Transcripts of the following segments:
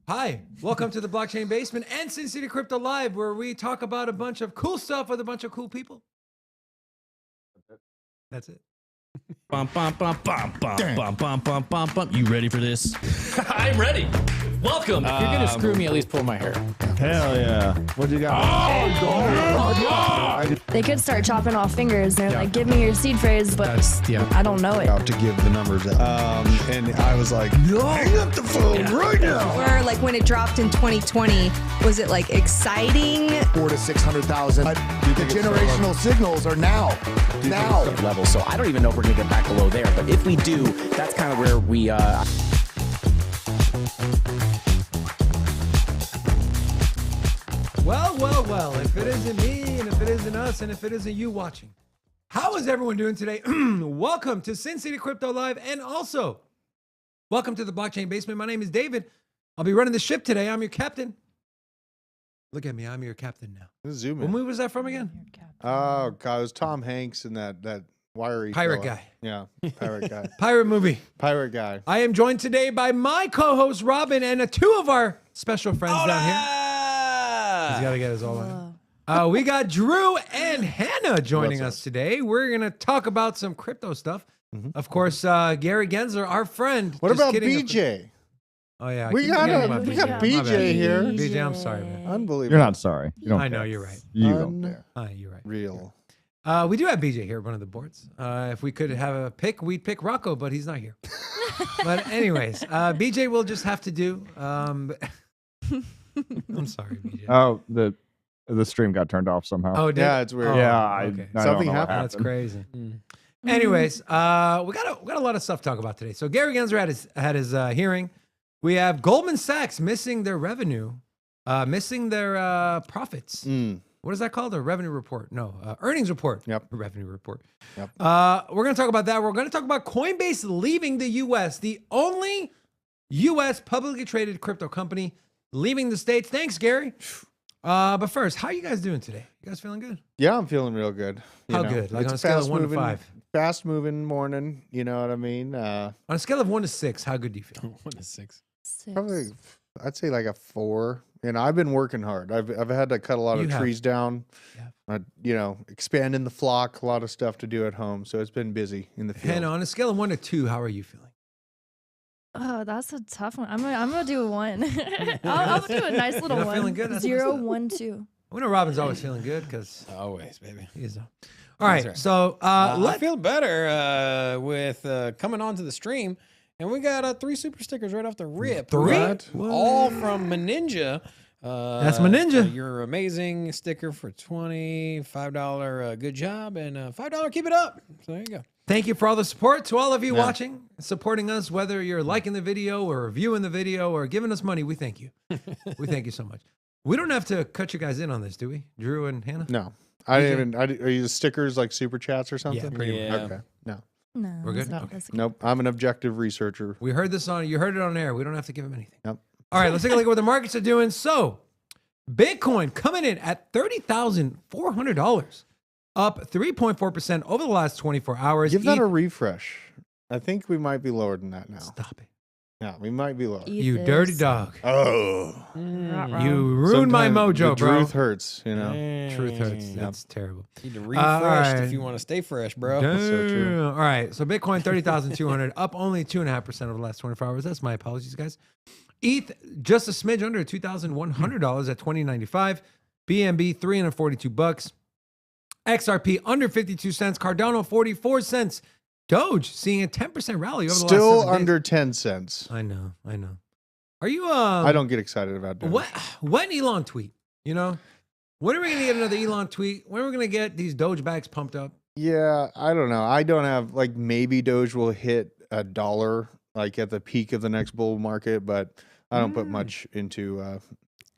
Hi, welcome to the Blockchain Basement and Sin City Crypto Live, where we talk about a bunch of cool stuff with a bunch of cool people. That's it. Bum, bum, bum, bum, bum, bum, bum, bum, bum, bum. You ready for this? I'm ready. Welcome. If you're gonna screw me, at least pull my hair. Hell yeah. What you got? They could start chopping off fingers. They're like, give me your seed phrase, but I don't know it. Out to give the numbers out. And I was like, no, hang up the phone right now. Or like when it dropped in 2020, was it like exciting? 400,000 to 600,000. The generational signals are now. Level. So I don't even know if we're gonna get back below there. But if we do, that's kind of where we. Well, if it isn't me, and if it isn't us, and if it isn't you watching, how is everyone doing today? Welcome to Sin City Crypto Live, and also welcome to the Blockchain Basement. My name is David. I'll be running the ship today. I'm your captain. Look at me, I'm your captain now. Zoom What in. movie was that from again? Oh, God. It was Tom Hanks and that wiry Pirate fella. guy. Yeah, pirate guy. Pirate movie. Pirate guy. I am joined today by my co-host Robin and two of our special friends down here. He's got to get us all in. We got Drew and Hannah joining us today. We're going to talk about some crypto stuff. Of course, Gary Gensler, our friend. What Just about kidding. BJ? Oh, yeah. We got BJ here. BJ, I'm sorry, man. Unbelievable. You're not sorry. You don't I know, care. you're right. You don't care. You're right. Real. We do have BJ here, one of the boards. If we could have a pick, we'd pick Rocco, but he's not here. But anyways, BJ will just have to do. I'm sorry, BJ. Oh, the stream got turned off somehow. Oh, did Yeah, it's weird. Oh, yeah, okay. I Something don't know what happened. That's crazy. Anyways, we got a lot of stuff to talk about today. So Gary Gensler had his hearing. We have Goldman Sachs missing their revenue, missing their profits. What is that called? A revenue report? No, earnings report. Yep. A revenue report. Yep. We're going to talk about that. We're going to talk about Coinbase leaving the U.S., the only U.S. publicly traded crypto company leaving the States. Thanks, Gary. But first, how are you guys doing today? You guys feeling good? Yeah, I'm feeling real good. How good? Like on a scale of 1 to 5? Fast moving morning. You know what I mean? On a scale of 1 to 6, how good do you feel? 1 to 6. Probably, I'd say like a 4. And I've been working hard. I've had to cut a lot of trees down. Expanding the flock. A lot of stuff to do at home. So it's been busy in the field. Hannah, on a scale of 1 to 2, how are you feeling? Oh, that's a tough one. I'm gonna do a 1. I'll do a nice little You're not 1. feeling good? That's 0, what's up. 1, 2. We know Robin's always feeling good because Always, baby. he is. All right, right. so I feel better with coming onto the stream, and we got 3 super stickers right off the rip. 3? Right? All from Meninja. That's Meninja. Your amazing sticker for $25 good job, and $5 keep it up. So there you go. thank you for all the support to all of you watching, supporting us, whether you're liking the video or viewing the video or giving us money. We thank you. We thank you so much. We don't have to cut you guys in on this, do we? Drew and Hannah? No. I didn't even. Are you the stickers like super chats or something? Yeah, pretty much. Okay. No. No, We're good? that's- Okay. that's Nope. I'm an objective researcher. We heard this you heard it on air. We don't have to give him anything. Yep. All right, let's take a look at what the markets are doing. So, Bitcoin coming in at $30,400, up 3.4% over the last 24 hours. Give that a refresh. I think we might be lower than that now. Stop it. Yeah, we might be lower. You dirty dog. Oh. You ruined my mojo, the bro. Truth hurts, you know. Truth hurts. That's terrible. Need to refresh right. if you want to stay fresh, bro. Damn. so true. All right. So Bitcoin 30,200, up only 2.5% over the last 24 hours. That's my apologies, guys. ETH just a smidge under $2,100 at $20.95. BNB $342. XRP under 52 cents. Cardano 44 cents. Doge seeing a 10% rally over the last 7 Still days. under 10 cents. I know. Are you I don't get excited about that. when Elon tweet? You know, when are we gonna get another Elon tweet? When are we gonna get these Doge bags pumped up? Yeah, I don't know. I don't have maybe Doge will hit $1 like at the peak of the next bull market, but I don't put much into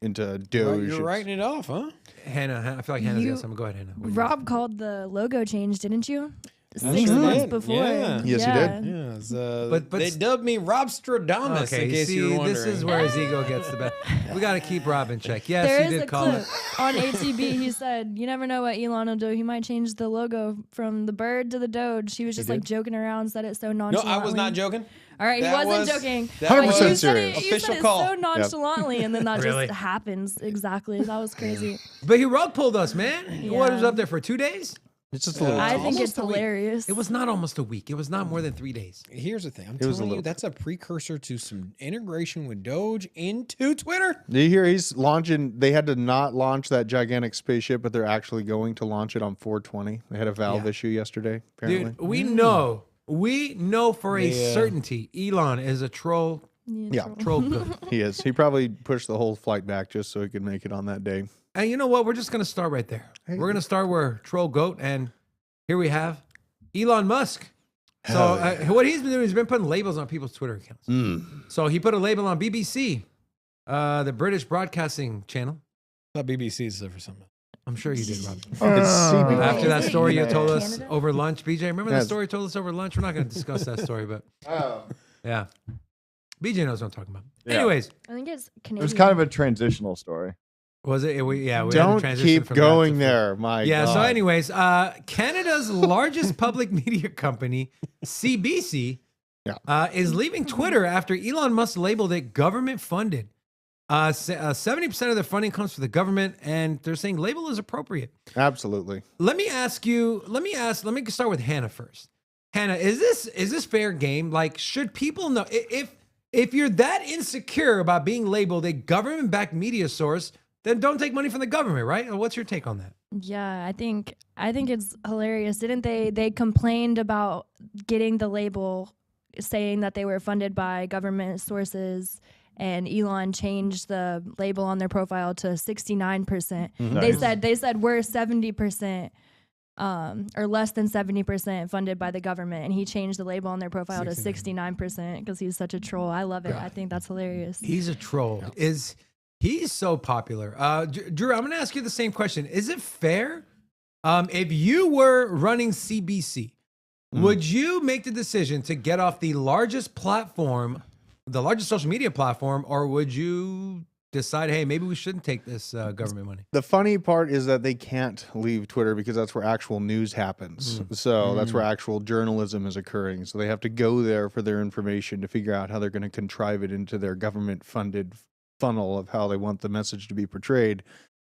Doge. You're writing it off, huh? Hannah, I feel like Hannah's got something. Go ahead, Hannah. What do you Rob called the logo change, didn't you? I 6 sure months did. before. Yeah. Yes, he did. Yeah, it's, But they dubbed me Rob Stradamus, Okay, in case see, you were wondering. this is where his ego gets the best. We got to keep Rob in check. Yes, There he is did a call clip it. on ATB. He said, "You never know what Elon will do. He might change the logo from the bird to the Doge." He was just like joking around, said it so No, nonchalantly. I was not joking. All right, he That wasn't was- joking. that But was you said it, serious. you said Official it call. so nonchalantly, and then that Really? just happens. Exactly. That was crazy. But he rug pulled us, man. What was Yeah. up there for 2 days? It's just a little. I tough. think almost it's a week. hilarious. It was not almost a week. It was not more than 3 days. Here's the thing. I'm was a telling you, little- that's a precursor to some integration with Doge into Twitter. Do you hear he's launching? They had to not launch that gigantic spaceship, but they're actually going to launch it on 420. They had a valve Yeah. issue yesterday. Apparently, Dude, we know for a Yeah. certainty Elon is a troll. Yeah. Troll good. he is. He probably pushed the whole flight back just so he could make it on that day. And you know what? We're just going to start right there. We're going to start where troll goat. And here we have Elon Musk. So what he's been doing, he's been putting labels on people's Twitter accounts. So he put a label on BBC, the British Broadcasting Channel. I thought BBC is for something. I'm sure you did, Rob. It's CB. After that Is it story you Canada? told us Canada? over lunch, BJ. Remember the Yes. story you told us over lunch? We're not going to discuss that story, but yeah. BJ knows what I'm talking about. Yeah. Anyways, I think it's It Canadian. was kind of a transitional story. was it? We had to Don't transition keep from that going to- there, my Yeah. God. So, anyways, Canada's largest public media company, CBC, is leaving Twitter after Elon Musk labeled it government funded. 70% of their funding comes from the government, and they're saying label is appropriate. Absolutely. Let me start with Hannah first. Hannah, is this fair game? Like, should people know if you're that insecure about being labeled a government-backed media source, then don't take money from the government, right? What's your take on that? Yeah, I think it's hilarious. Didn't they complained about getting the label saying that they were funded by government sources, and Elon changed the label on their profile to 69%. They said we're 70% or less than 70% funded by the government, and he changed the label on their profile to 69% because he's such a troll. I love it. I think that's hilarious. He's a troll. He's so popular. Drew, I'm going to ask you the same question. Is it fair if you were running CBC, would you make the decision to get off the largest platform, the largest social media platform, or would you decide, hey, maybe we shouldn't take this government money? The funny part is that they can't leave Twitter because that's where actual news happens. So that's where actual journalism is occurring. So they have to go there for their information to figure out how they're going to contrive it into their government-funded funnel of how they want the message to be portrayed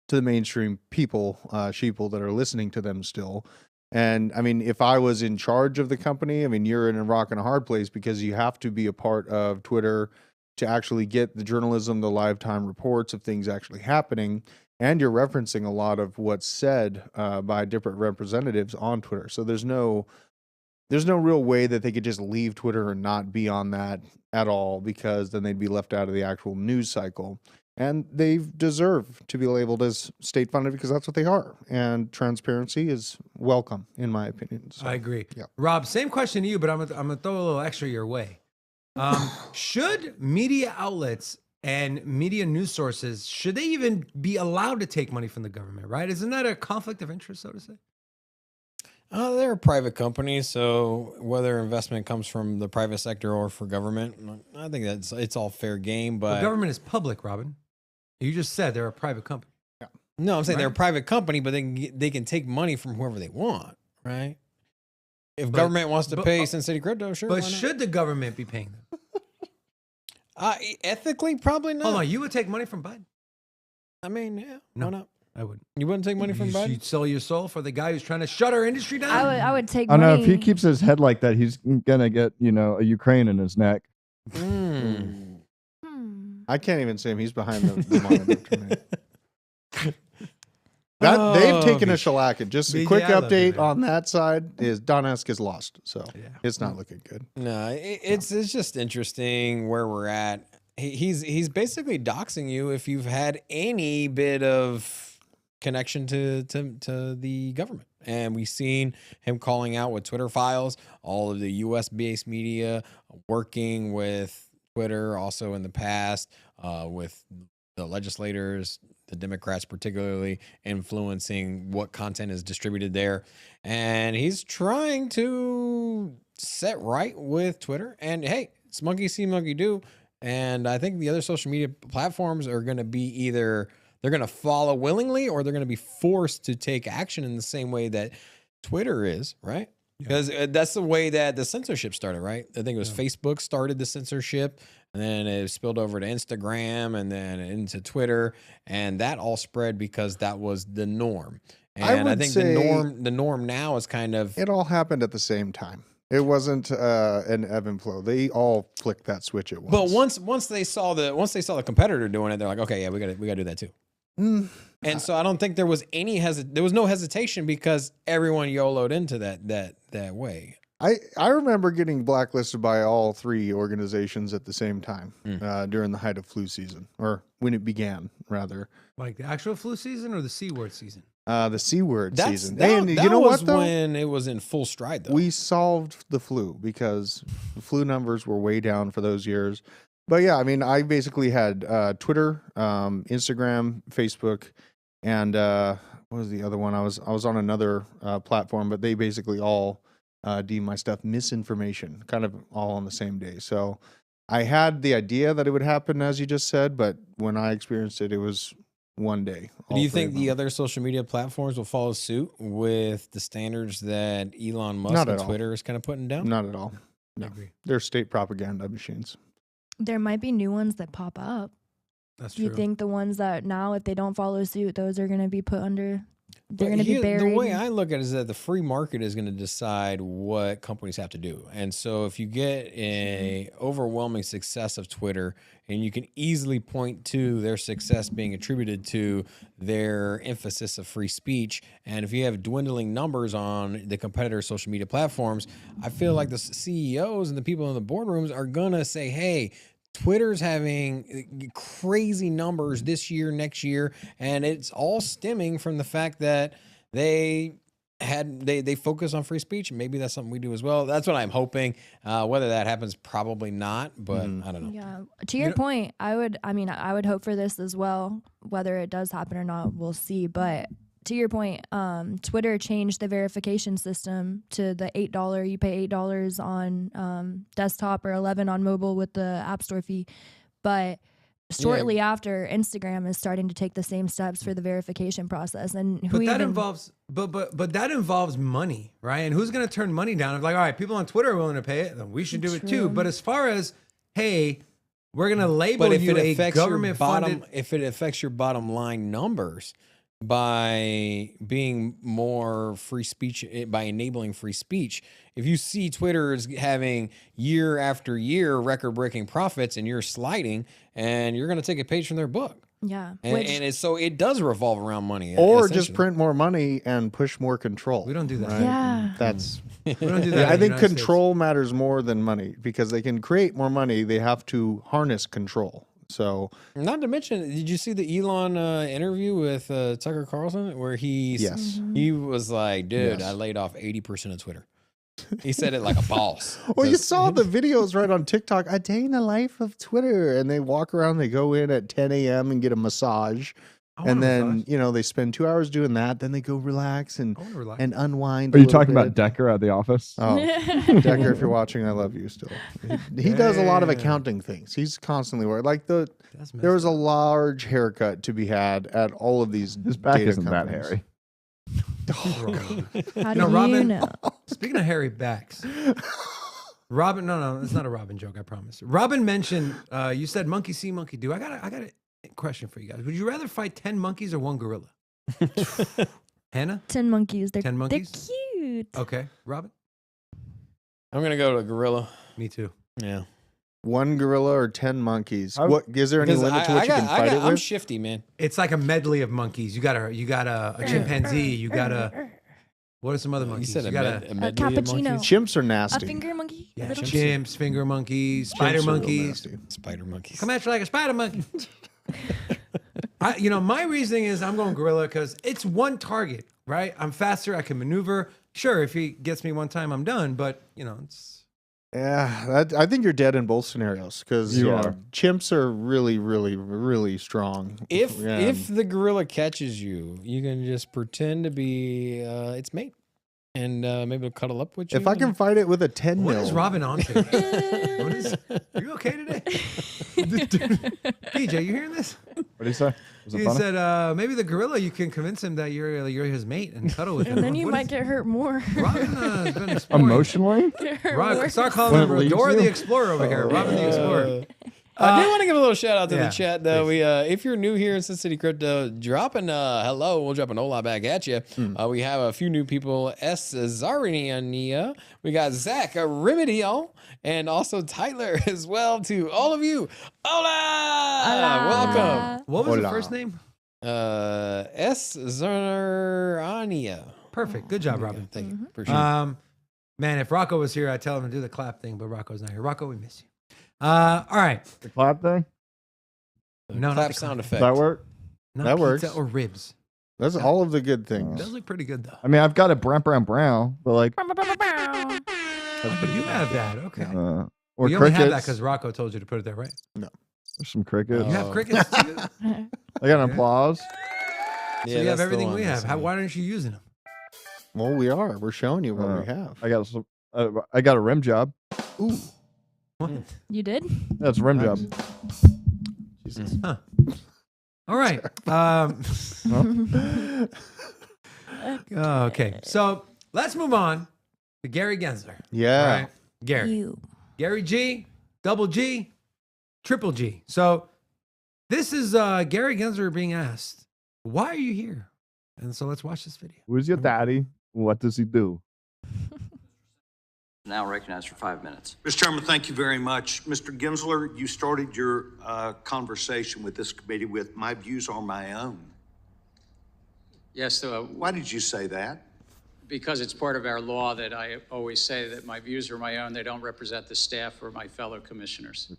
to the mainstream people, sheeple that are listening to them still. And I mean, if I was in charge of the company, I mean, you're in a rock and a hard place because you have to be a part of Twitter to actually get the journalism, the live time reports of things actually happening. And you're referencing a lot of what's said by different representatives on Twitter. So there's no real way that they could just leave Twitter and not be on that at all, because then they'd be left out of the actual news cycle. And they deserve to be labeled as state funded because that's what they are. And transparency is welcome, in my opinion. So, I agree. Yeah. Rob, same question to you, but I'm gonna throw a little extra your way. Should media outlets and media news sources, should they even be allowed to take money from the government, right? Isn't that a conflict of interest, so to say? They're a private company, so whether investment comes from the private sector or for government, I think it's all fair game. The But government is public, Robin. You just said they're a private company. no, I'm saying they're a Right. private company, but they can take money from whoever they want, right? If But- government wants to but- pay Sin City Crypto, sure. But why not? should the government be paying them? Ethically, probably not. Hold on, you would take money from Biden? I mean, yeah, No. why not? I would. You wouldn't take money from Biden? You'd sell your soul for the guy who's trying to shut our industry down? I would take I know money. if he keeps his head like that, he's gonna get a Ukraine in his neck. Mm. I can't even see him. He's behind the monitor to me. They've taken a shellacking. Just a BJ, quick I love you, update man. on that side is Donetsk is lost. So it's not looking good. No, it's just interesting where we're at. He's basically doxing you if you've had any bit of connection to the government. And we've seen him calling out with Twitter files, all of the US based media working with Twitter also in the past, with the legislators, the Democrats particularly, influencing what content is distributed there. And he's trying to set right with Twitter. And hey, it's monkey see, monkey do. And I think the other social media platforms are going to be either they're going to follow willingly or they're going to be forced to take action in the same way that Twitter is, right? Because that's the way that the censorship started, right? I think it was Facebook started the censorship, and then it spilled over to Instagram, and then into Twitter, and that all spread because that was the norm. And I think the norm now is kind of it all happened at the same time. It wasn't an ebb and flow. They all flicked that switch at once. But once they saw the competitor doing it, they're like, okay, yeah, we got to do that too. And so I don't think there was no hesitation because everyone YOLO'd into that way. I remember getting blacklisted by all three organizations at the same time during the height of flu season, or when it began, rather. Like the actual flu season or the C word season? The C word season. That And you know was what, though? when it was in full stride, though. We solved the flu because the flu numbers were way down for those years. But yeah, I mean, I basically had Twitter, Instagram, Facebook, and what was the other one? I was on another platform, but they basically all deemed my stuff misinformation, kind of all on the same day. So I had the idea that it would happen, as you just said, but when I experienced it, it was one day. Do you think the other social media platforms will follow suit with the standards that Elon Musk and Twitter is kind of putting down? Not at all. No, they're state propaganda machines. There might be new ones that pop up. That's Do true. you think the ones that now, if they don't follow suit, those are going to be put under? They're going to be buried. The way I look at it is that the free market is going to decide what companies have to do. And so if you get a overwhelming success of Twitter, and you can easily point to their success being attributed to their emphasis of free speech, and if you have dwindling numbers on the competitor social media platforms, I feel like the CEOs and the people in the boardrooms are going to say, hey, Twitter's having crazy numbers this year, next year, and it's all stemming from the fact that they focus on free speech. Maybe that's something we do as well. That's what I'm hoping. Whether that happens, probably not, but I don't know. Yeah. To your point, I would hope for this as well. Whether it does happen or not, we'll see. But to your point, Twitter changed the verification system to the $8. You pay $8 on desktop or $11 on mobile with the App Store fee. But shortly after, Instagram is starting to take the same steps for the verification process. And that involves money, right? And who's going to turn money down? If like, all right, people on Twitter are willing to pay it, then we should do it too. But as far as, hey, we're going to label you a government funded, if it affects your bottom line numbers by being more free speech, by enabling free speech, if you see Twitter is having year after year record-breaking profits and you're sliding, and you're going to take a page from their book. Yeah. So it does revolve around money. Or just print more money and push more control. We don't do that. Right? Yeah. That's we don't do that. I think control matters more than money, because they can create more money. They have to harness control. So, not to mention, did you see the Elon interview with Tucker Carlson where he was like, dude, I laid off 80% of Twitter. He said it like a boss. Well, you saw the videos right on TikTok, a day in the life of Twitter, and they walk around, they go in at 10 a.m. and get a massage. And then, they spend 2 hours doing that. Then they go relax and unwind. Are you talking about Decker at the office? Oh, Decker, if you're watching, I love you still. He does a lot of accounting things. He's constantly worried. Like there was a large haircut to be had at all of these. His back data isn't companies. that hairy. Oh, How do you Robin, know? Speaking of hairy backs, Robin, no, it's not a Robin joke, I promise. Robin mentioned, you said monkey see, monkey do. I got a question for you guys. Would you rather fight 10 monkeys or one gorilla? Hannah? 10 monkeys. 10 monkeys? They're cute. Okay. Robin? I'm going to go to gorilla. Me too. Yeah. One gorilla or 10 monkeys? What is there any limit to what you can fight it with? I'm shifty, man. It's like a medley of monkeys. You got a chimpanzee. You got a... What are some other monkeys? You said you got a medley of cappuccino. monkeys? Chimps are A nasty. finger monkey? Yeah, Little chimps, finger monkeys, spider Chimps are real monkeys. nasty. Spider monkeys. Come at you like a spider monkey. My reasoning is I'm going gorilla because it's one target, right? I'm faster. I can maneuver. Sure, if he gets me one time, I'm done. But, it's... Yeah, I think you're dead in both scenarios, because chimps are really, really, really strong. If the gorilla catches you, you can just pretend to be its mate, and maybe it'll cuddle up with you. If I can fight it with a 10 What mil. is Robin on to? Are you okay today? PJ, you hearing this? What did he say? Was it He funny? said, maybe the gorilla, you can convince him that you're his mate and cuddle with him. And then you What might is- get hurt more. Robin has been exploring. Emotionally? Get hurt Rob, more. start When calling it him leaves Dora you? the Explorer over here. Robin the Explorer. I do want to give a little shout out to yeah, the chat though. We if you're new here in Sin City Crypto, dropping hello, we'll drop an hola back at you. We have a few new people. S Zarania, we got Zach Remedial, and also Tyler as well. To all of you, hola, welcome. What was the Hola. first name? S Zarania. Perfect. Good job, Robin. Thank you. Appreciate it. Man, if Rocco was here, I'd tell him to do the clap thing, but Rocco's not here. Rocco, we miss you. All right. The clap thing? No, not Clap the sound clap. effect. Does that work? Not That pizza works. or ribs. That's all of the good things. Those look pretty good though. I mean, I've got a brown, but like, Oh, you do have that. Okay. or You only have that crickets. because Rocco told you to put it there, right? There's some crickets. You have crickets too. So I got an applause. Yeah, you that's have the everything one, we that's have. the one. Why aren't you using them? Well, we are. We're showing you what we have. I got a rim job. What? You did? That's a rim job. Huh. All right. Okay. So let's move on to Gary Gensler. Yeah. All right. Gary. Gary G, double G, triple G. So this is Gary Gensler being asked, why are you here? And so let's watch this video. Who's your daddy? What does he do? Now recognized for 5 minutes. Mr. Chairman, thank you very much. Mr. Gensler, you started your conversation with this committee with my views are my own. Yes, Why did you say that? because it's part of our law that I always say that my views are my own. They don't represent the staff or my fellow commissioners.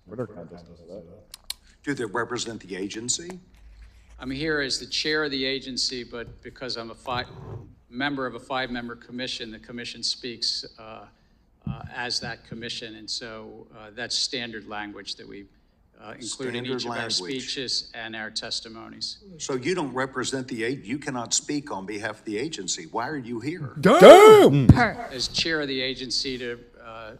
Do they represent the agency? I'm here as the chair of the agency, but because I'm a member of a 5-member commission, the commission speaks as that commission. And so that's standard language that we include in each of our speeches and our testimonies. So you don't represent the agency. You cannot speak on behalf of the agency. Why are you here? As chair of the agency to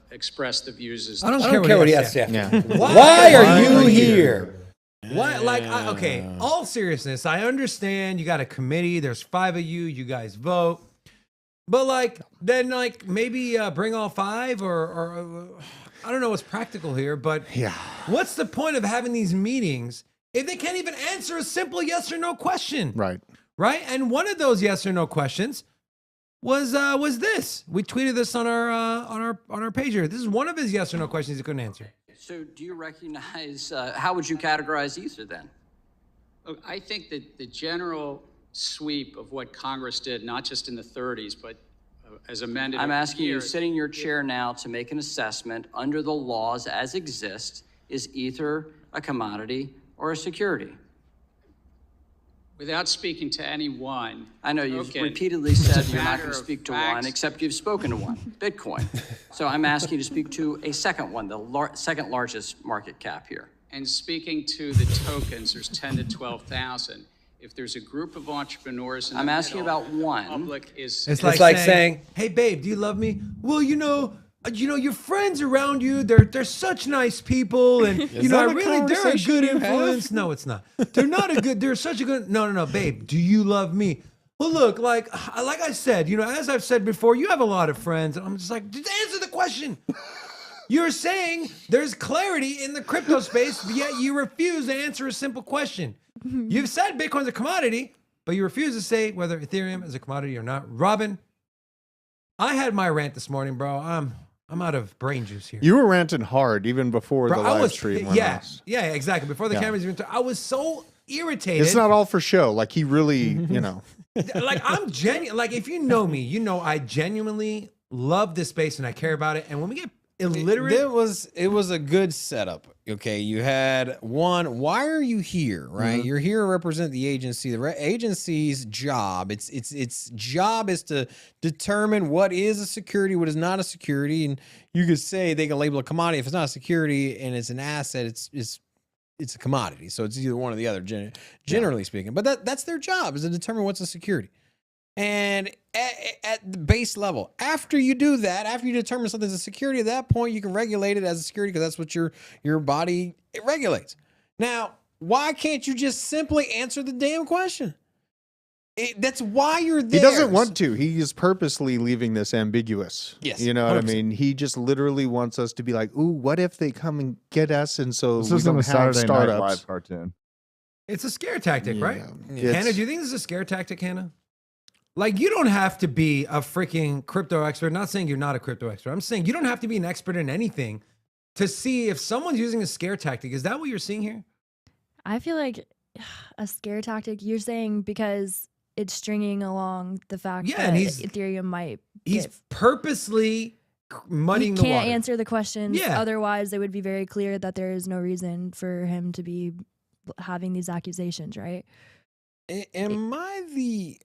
express the views as I don't care what he has to say. Yeah. Why are you here? Why? Like, okay, all seriousness, I understand you got a committee. There's 5 of you. You guys vote. But like, then like maybe bring all 5 or I don't know what's practical here, but Yeah. what's the point of having these meetings if they can't even answer a simple yes or no question? Right. Right? And one of those yes or no questions was this. We tweeted this on our page here. This is one of his yes or no questions he couldn't answer. So do you recognize, how would you categorize Ether then? Look, I think that the general sweep of what Congress did, not just in the 30s, but as amended. I'm asking you, years, sitting in your chair now, to make an assessment under the laws as exist. Is Ether a commodity or a security? without speaking to anyone. I know you've Okay. repeatedly said It's a you're not matter going to of speak to facts. one, except you've spoken to one, Bitcoin. So I'm asking you to speak to a second one, the second largest market cap here. And speaking to the tokens, there's 10 to 12,000. If there's a group of entrepreneurs in I'm the asking middle, about one. the public is. It's like saying, "Hey, babe, do you love me?" Well, you know, your friends around you, they're such nice people, and Is you know, that a they're a conversation good you have? influence. No, it's not. They're not a good. They're such a good. No, babe, do you love me? Well, look, like I said, you know, as I've said before, you have a lot of friends, and I'm just like, just answer the question. You're saying there's clarity in the crypto space, but yet you refuse to answer a simple question. You've said Bitcoin's a commodity, but you refuse to say whether Ethereum is a commodity or not. Robin, I had my rant this morning, bro. I'm out of brain juice here. You were ranting hard even before Bro, the I live was, stream went yeah, off. yeah, exactly. Before the Yeah. cameras even I was so irritated. It's not all for show. Like he really, you know. Like I'm genuine. Like if you know me, you know I genuinely love this space and I care about it. And when we get illiterate, It was a good setup. Okay, you had one. Why are you here? Right, Mm-hmm. you're here to represent the agency. The agency's job. Its job is to determine what is a security, what is not a security, and you could say they can label a commodity if it's not a security and it's an asset. It's a commodity. So it's either one or the other. Generally speaking, but that's their job is to determine what's a security. And at the base level, after you do that, after you determine something's a security, at that point you can regulate it as a security because that's what your body it regulates. Now, Why can't you just simply answer the damn question? That's why you're there. He doesn't want to. He is purposely leaving this ambiguous. Yes, You know what 100%. I mean? He just literally wants us to be like, ooh, what if they come and get us? And so This we isn't don't a have Saturday Night startups. Live cartoon. It's a scare tactic, right? Yeah. Hannah, do you think this is a scare tactic, Hannah? Like, you don't have to be a freaking crypto expert. Not saying you're not a crypto expert. I'm saying you don't have to be an expert in anything to see if someone's using a scare tactic. Is that what you're seeing here? I feel like a scare tactic. You're saying because it's stringing along the fact Yeah, that and he's- Ethereum might. He's purposely muddying the He can't water. answer the questions. Yeah. Otherwise, it would be very clear that there is no reason for him to be having these accusations, right? Am I the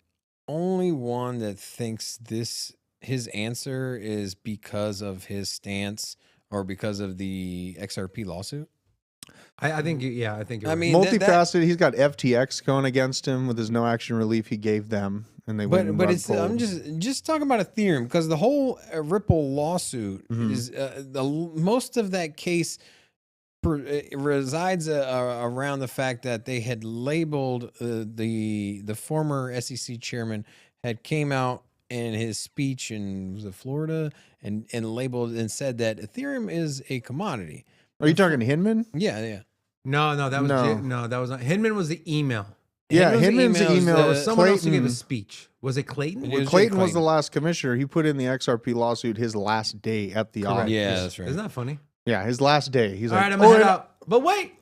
only one that thinks his answer is because of his stance or because of the XRP lawsuit? I think, I think you're I right. mean, Multifaceted. He's got FTX going against him with his no action relief he gave them, and they went and but rug it's pulled. I'm just talking about Ethereum because the whole Ripple lawsuit is most of that case resides around the fact that they had labeled the former SEC chairman had came out in his speech in was it Florida and labeled and said that Ethereum is a commodity. Are you talking Hinman? Yeah. No, that was No. that was not. Hinman was the email. Yeah, Hinman's the email. There was someone else who gave a Clayton- speech. Was it Clayton? Well, Clayton was the last commissioner. He put in the XRP lawsuit his last day at the office. Yeah, that's right. Isn't that funny? Yeah, his last day. He's All like, right, I'm gonna head and- out. But wait,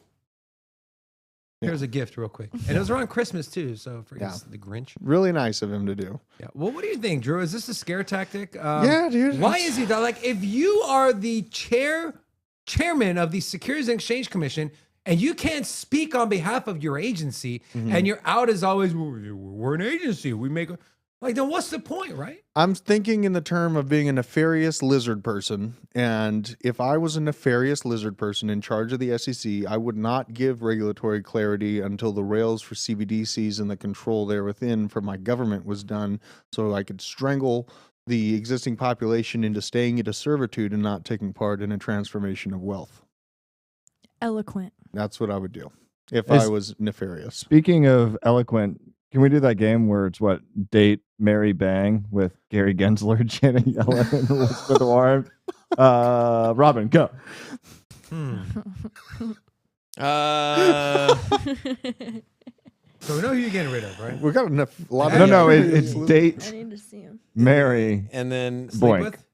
here's a gift, real quick, and it was around Christmas too. So for the Grinch. Really nice of him to do. Yeah. Well, what do you think, Drew? Is this a scare tactic? Yeah, dude. Why is he like? If you are the chairman of the Securities and Exchange Commission, and you can't speak on behalf of your agency, and your out is always, we're an agency. We make like, then what's the point, right? I'm thinking in the term of being a nefarious lizard person. And if I was a nefarious lizard person in charge of the SEC, I would not give regulatory clarity until the rails for CBDCs and the control there within for my government was done, so I could strangle the existing population into staying into servitude and not taking part in a transformation of wealth. Eloquent. That's what I would do if I was nefarious. Speaking of eloquent, can we do that game where it's date, marry, bang with Gary Gensler, Janet Yellen, and Elizabeth Warren? Robin, go. So we know who you're getting rid of, right? We got a lot No, of no, it's date, I need to see him. marry, And then boink. with?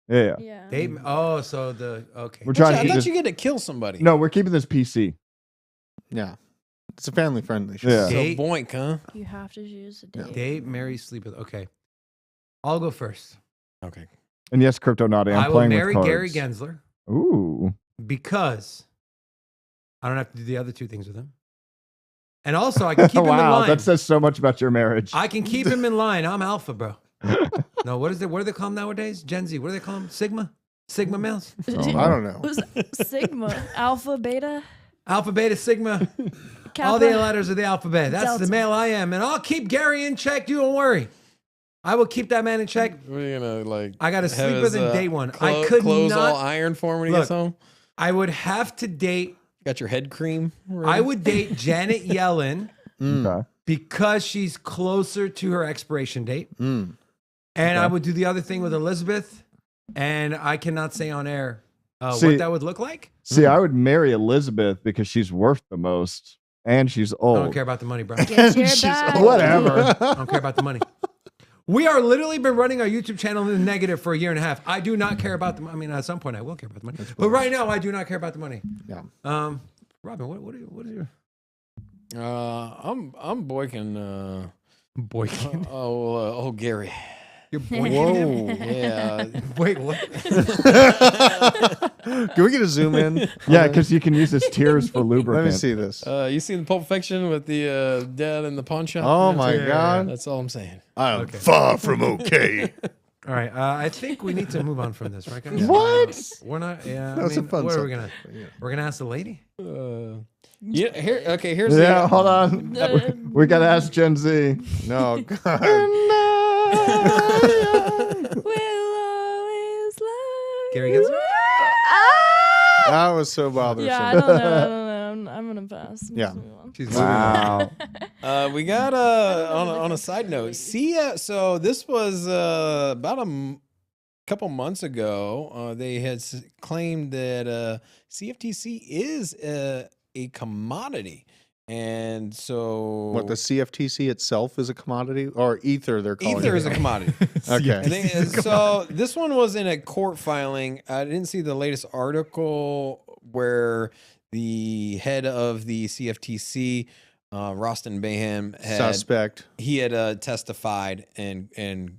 Yeah. Yeah. Date. Oh, so the okay. We're trying to I keep thought this. you get to kill somebody. No, we're keeping this PC. Yeah. It's a family friendly show. Yeah. So Date, boink, huh? You have to choose a date. date, marry, sleep with. Okay, I'll go first. Okay. And yes, Crypto Naughty, I'm I will playing marry with Gary cards. Gensler Ooh. because I don't have to do the other two things with him, and also I can keep him in Wow, line. that says so much about your marriage. I can keep him in line. I'm alpha, bro. No, what do they call him nowadays? Gen Z. What do they call him? Sigma males. I don't know. Was Sigma, Alpha, Beta, Alpha, beta, sigma. Kappa. All the letters of the alphabet. That's Delta. the male I am, and I'll keep Gary in check. You don't worry. I will keep that man in check. We're gonna like. I got to have sleep with his, him day one. I could clothes not. all iron for him when he Look, gets home. I would have to date. Got your head cream. I would date Janet Yellen Okay. because she's closer to her expiration date, and I would do the other thing with Elizabeth, and I cannot say on air See- what that would look like. See, I would marry Elizabeth because she's worth the most and she's old. I don't care about the money, bro. Get your She's bag. old. Whatever. I don't care about the money. We are literally been running our YouTube channel in the negative for a year and a half. I do not care about the. I mean, at some point I will care about the money, but right now I do not care about the money. Yeah. Robin, what is your I'm boyking. boykin? Oh, Gary. You're boykin him? Yeah. Wait, what? Can we get a zoom in? Yeah, because you can use his tears for lubricant. Let me see this. You seen Pulp Fiction with the dad in the pawn shop? Oh my God. That's all I'm saying. I'm far from okay. All right, I think we need to move on from this, right, guys? What? We're not. Yeah, That's I mean, a fun what are we subject, gonna? We're gonna ask the lady. Yeah. Here. Okay. Here's Yeah, the. hold on. We got to ask Gen Z. No, God. Will always love Gary Gensler? That was so bothersome. Yeah, I don't know. gonna pass. Yeah. She's Wow. We got on a side note. So this was about a couple months ago. They had claimed that CFTC is a commodity. And so What, the CFTC itself is a commodity, or Ether? They're calling Ether it. is a commodity. Okay. So this one was in a court filing. I didn't see the latest article where the head of the CFTC, Rostin Bayham, Suspect. He had testified, and I think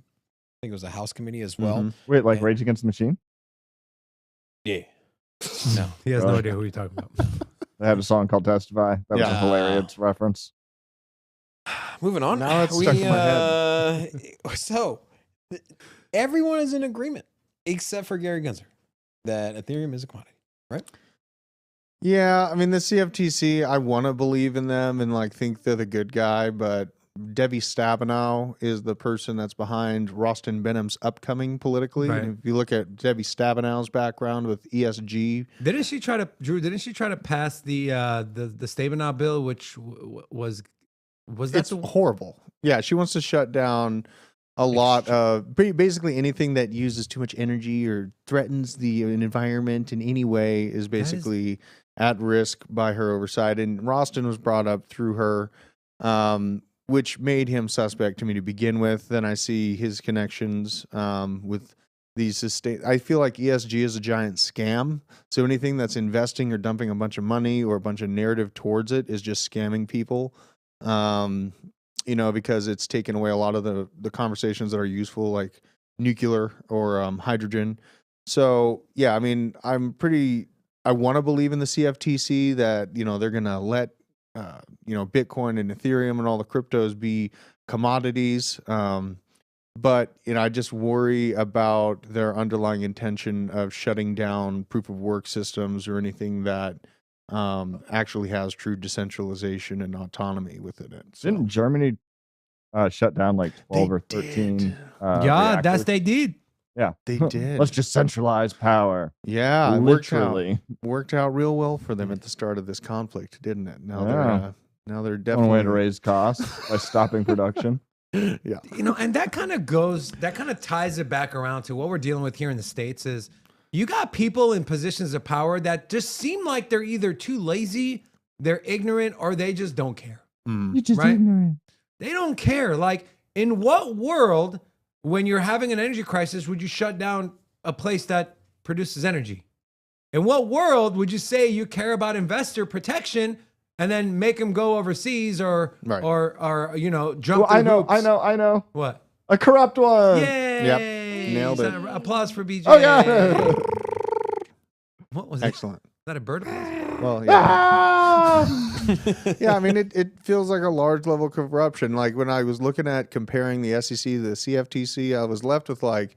it was a House committee as well. Wait, like Rage Against the Machine? Yeah. No. He has no idea who you're talking about. They had a song called Testify. That was a hilarious reference. Moving on. Now it's stuck in my head. So everyone is in agreement except for Gary Gensler that Ethereum is a commodity, right? Yeah, I mean, the CFTC, I want to believe in them and like think they're the good guy, but Debbie Stabenow is the person that's behind Rostin Benham's upcoming politically. Right. And if you look at Debbie Stabenow's background with ESG, Didn't she try to pass the Stabenow bill, which was that it's horrible. Yeah, she wants to shut down a lot of basically anything that uses too much energy or threatens the environment in any way is basically at risk by her oversight. And Rostin was brought up through her, which made him suspect to me to begin with. Then I see his connections with these I feel like ESG is a giant scam. So anything that's investing or dumping a bunch of money or a bunch of narrative towards it is just scamming people. Because it's taken away a lot of the conversations that are useful, like nuclear or hydrogen. So yeah, I mean, I want to believe in the CFTC that, they're going to let, Bitcoin and Ethereum and all the cryptos be commodities. But, I just worry about their underlying intention of shutting down proof of work systems or anything that actually has true decentralization and autonomy within it. So. Didn't Germany shut down like 12 or 13? That's they did. Yeah, they did. Let's just centralize power. Yeah, literally worked out real well for them at the start of this conflict, didn't it? Now they're definitely one way to raise costs by stopping production. Yeah, and that kind of ties it back around to what we're dealing with here in the States is you got people in positions of power that just seem like they're either too lazy, they're ignorant, or they just don't care. You're just right? ignorant. They don't care. Like, in what world, when you're having an energy crisis, would you shut down a place that produces energy? In what world would you say you care about investor protection and then make them go overseas or jump through I know. hoops? What? A corrupt one. Yay! Yep. Nailed it. Applause for BJ. Oh yeah. What was excellent? Is that a bird applause? Well, yeah. Yeah, I mean, it feels like a large level of corruption. Like when I was looking at comparing the SEC to the CFTC, I was left with like,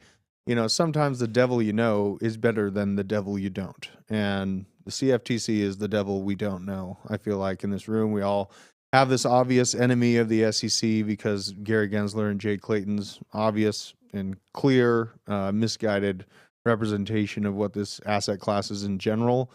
sometimes the devil is better than the devil you don't. And the CFTC is the devil we don't know. I feel like in this room, we all have this obvious enemy of the SEC because Gary Gensler and Jay Clayton's obvious and clear, misguided representation of what this asset class is in general.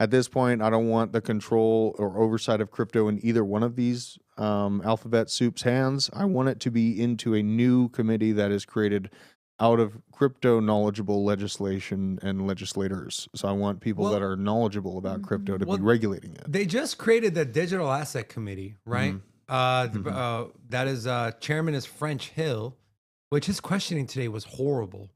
At this point, I don't want the control or oversight of crypto in either one of these alphabet soup's hands. I want it to be into a new committee that is created out of crypto knowledgeable legislation and legislators. So I want people that are knowledgeable about crypto to be regulating it. They just created the Digital Asset Committee, right? That is chairman is French Hill, which his questioning today was horrible.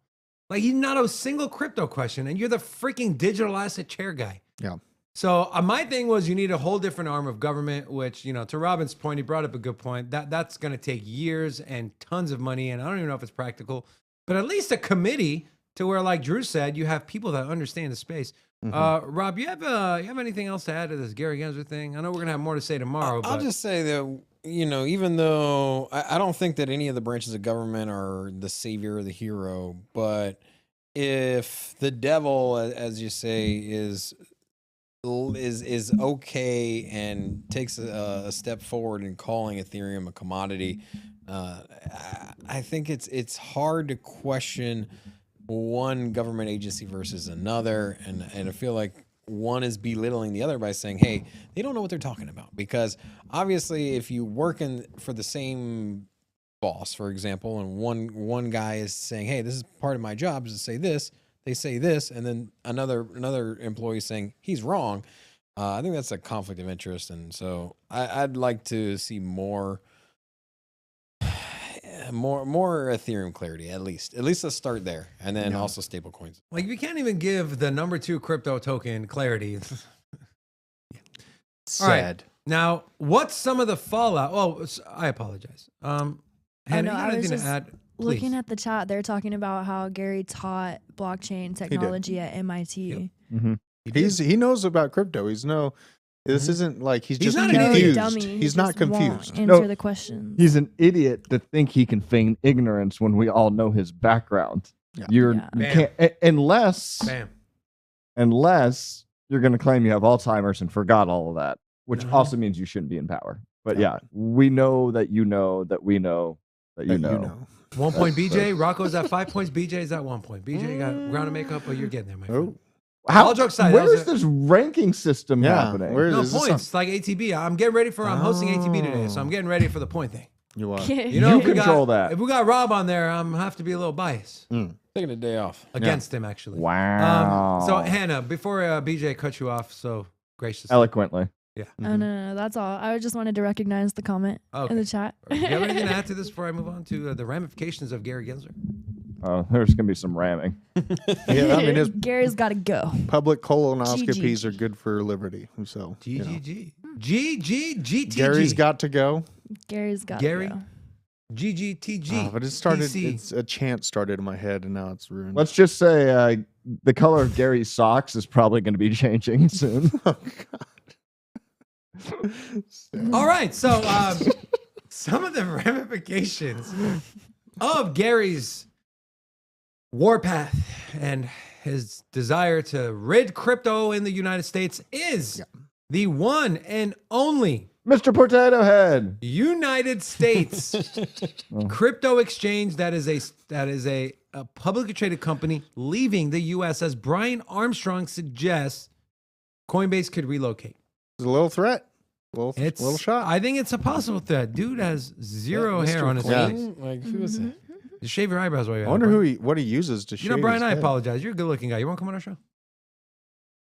Like, he's not a single crypto question, and you're the freaking digital asset chair guy. Yeah. So my thing was you need a whole different arm of government, which, to Robin's point, he brought up a good point. That's going to take years and tons of money, and I don't even know if it's practical. But at least a committee to where, like Drew said, you have people that understand the space. Rob, you have anything else to add to this Gary Gensler thing? I know we're going to have more to say tomorrow. I'll just say that, even though I don't think that any of the branches of government are the savior or the hero, but if the devil, as you say, is okay and takes a step forward in calling Ethereum a commodity, I think it's hard to question one government agency versus another, and I feel like one is belittling the other by saying, hey, they don't know what they're talking about. Because obviously, if you work for the same boss, for example, and one guy is saying, hey, this is part of my job is to say this, they say this, and then another employee is saying he's wrong. I think that's a conflict of interest, and so I'd like to see more Ethereum clarity, at least let's start there, and then also stable coins. Like, you can't even give the number 2 crypto token clarity. Sad. All right. Now, what's some of the fallout? Oh, I apologize. Hannah, I was just add, looking at the chat. They're talking about how Gary taught blockchain technology at MIT. Yep. Mm-hmm. He knows about crypto. This isn't like he's just not an confused. idiot. Dummy. He's not confused. Answer the questions. He's an idiot to think he can feign ignorance when we all know his background. Yeah. You can't unless you're going to claim you have Alzheimer's and forgot all of that, which also means you shouldn't be in power. But yeah, we know that you know that we know that you know. 1 point BJ. Rocco's at 5 points. BJ is at 1 point. BJ, you got ground to make up, but you're getting there, my friend. All jokes aside, where is this ranking system happening? No points, like ATB. I'm getting ready for. I'm hosting ATB today, so I'm getting ready for the point thing. You are. You know, you control that. If we got Rob on there, I'm have to be a little biased. Taking a day off against him, actually. Wow. So Hannah, before BJ cut you off so graciously, eloquently. Yeah. Oh no, that's all. I just wanted to recognize the comment in the chat. Do you have anything to add to this before I move on to the ramifications of Gary Gensler? Oh, there's gonna be some ramming. Yeah, I mean, Gary's got to go. Public colonoscopies are good for liberty. So GGG. GGGTG. Gary's got to go. Gary's got Gary. to go. GGTG. But it started. TC. It's a chant started in my head, and now it's ruined. Let's just say the color of Gary's socks is probably going to be changing soon. Oh God. All right, so some of the ramifications of Gary's warpath and his desire to rid crypto in the United States is the one and only Mr. Potato Head United States crypto exchange that is a publicly traded company leaving the U.S. as Brian Armstrong suggests Coinbase could relocate. It's a little threat. Little shot. I think it's a possible threat. Dude has zero hair on his face. Like, who is it? You shave your eyebrows while you're I wonder what he uses to shave. You know, Brian, his I head. apologize. You're a good looking guy. You want to come on our show?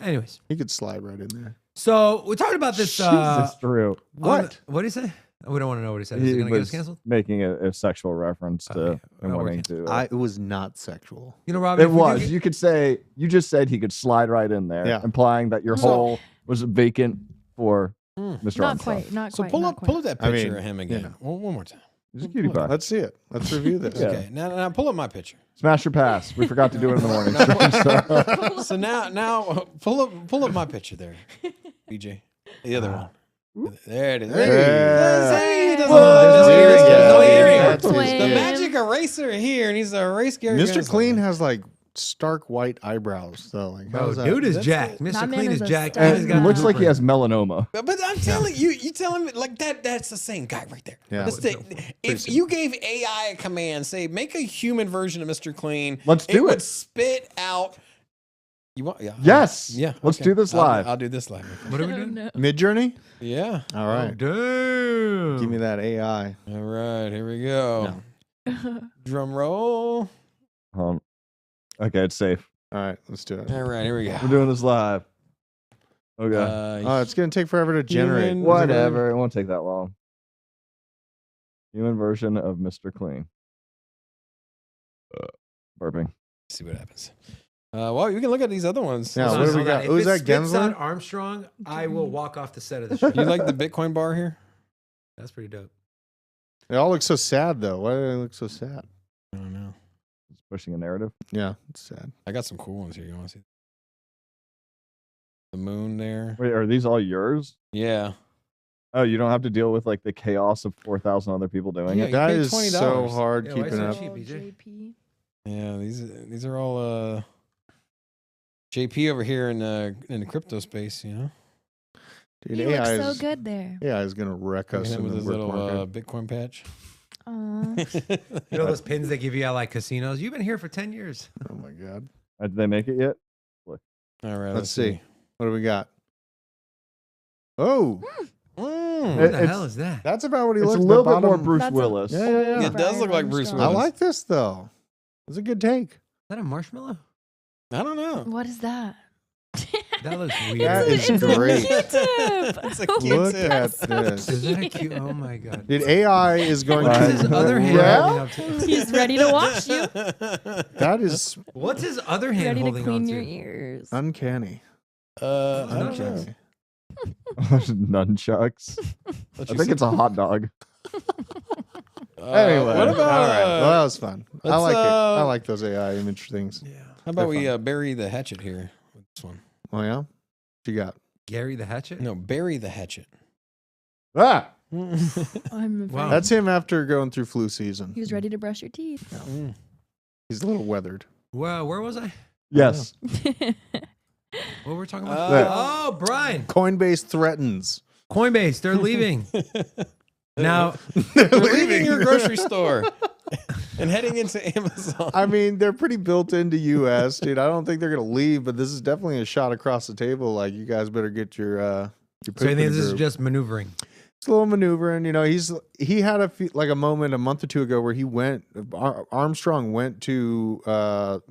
Anyways. He could slide right in there. So we talked about this. Jesus, Drew. What did he say? We don't want to know what he said. Is he going to get us canceled? Making a sexual reference to him wanting to. It was not sexual. You know, Rob. It was. You could say, you just said he could slide right in there, Yeah. implying that your hole was vacant for Mr. Not Armstrong. quite. Not So quite. pull not up quite. that I picture mean, of him again. One more time. He's a cutie pie. Let's see it. Let's review this. Yeah. Okay, now pull up my picture. Smash your pass. We forgot to do it in the morning. So. So now pull up my picture there, BJ. The other one. There it is. Hey. There's Whoa. no earring. That's The his- magic eraser here, and he's a race Gary. Mr. Gensler. Clean has like stark white eyebrows, though. Like, Bro, how's that? dude is That's jacked. it. Mr. That man Clean is is a jacked. stud. And he's It got looks like he blueprint. has melanoma. But I'm telling you telling me like that's the same guy right there. Yeah. If you gave AI a command, say make a human version of Mr. Clean, Let's do would it. spit out. You want? Yeah. Yes. Yeah. Let's okay. do this live. I'll do this live. What are we Oh, doing? no. Mid-Journey? Yeah. All right. Damn. Give me that AI. All right. Here we go. Drum roll. Okay, it's safe. All right, let's do it. All right. Here we go. We're doing this live. Okay. Oh, it's going to take forever to generate. Human- Whatever. It won't take that long. Human version of Mr. Clean. Burping. See what happens. Well, you can look at these other ones. Yeah, Hold what on, do we hold on. got? If Who's it that, spits out Gensler? Armstrong, I will walk off the set of the show. You like the Bitcoin bar here? That's pretty dope. They all look so sad, though. Why do they look so sad? I don't know. It's pushing a narrative. Yeah, it's sad. I got some cool ones here. You want to see the moon there? Wait, are these all yours? Yeah. Oh, you don't have to deal with like the chaos of 4,000 other people doing Yeah, it? you That paid is $20. so hard Yeah, why keeping so up. cheap? BJ? JP. Yeah, these are all JP over here in the crypto space, you know. Dude, You look AI so is, good there. AI is going to wreck us Him in with the his work little market. Bitcoin patch. Aw. You know those pins they give you at like casinos? You've been here for 10 years. Oh, my God. Did they make it yet? All right, Let's see. What do we got? Oh. What the hell is that? That's about what he It's looks a little the bit more bottom- Bruce Willis. Yeah. It does look like Bruce I Willis. like this though. It's a good take. Is that a marshmallow? I don't know. What is that? That looks weird. That is It's great. a Q-tip. It's a Look Q-tip. at this. Is that a cute? Oh my god. Dude, AI is going What's to his other hand holding up to? He's ready to watch you. That is What's his other hand Ready to holding on clean to? your ears. uncanny. I don't know. Uncanny. Nunchucks. I think it's a hot dog. Anyway, what about? all right. Well, that was fun. I let's, like it. I like those AI image things. Yeah. How about They're we bury the hatchet here with this one? Oh yeah, what you got? Gary the Hatchet? No, bury the hatchet. Ah, I'm Wow. that's him after going through flu season. He was ready to brush your teeth. He's a little weathered. Well, where was I? Yes. What were we talking about? Yeah. Oh, Brian. Coinbase threatens. Coinbase, they're leaving. Now, They're leaving your grocery store and heading into Amazon. I mean, they're pretty built into U.S., dude. I don't think they're gonna leave, but this is definitely a shot across the table. Like, you guys better get your. so you poop in think a this is group. just maneuvering? It's a little maneuvering, you know. He had a moment a month or two ago where he went. Armstrong went to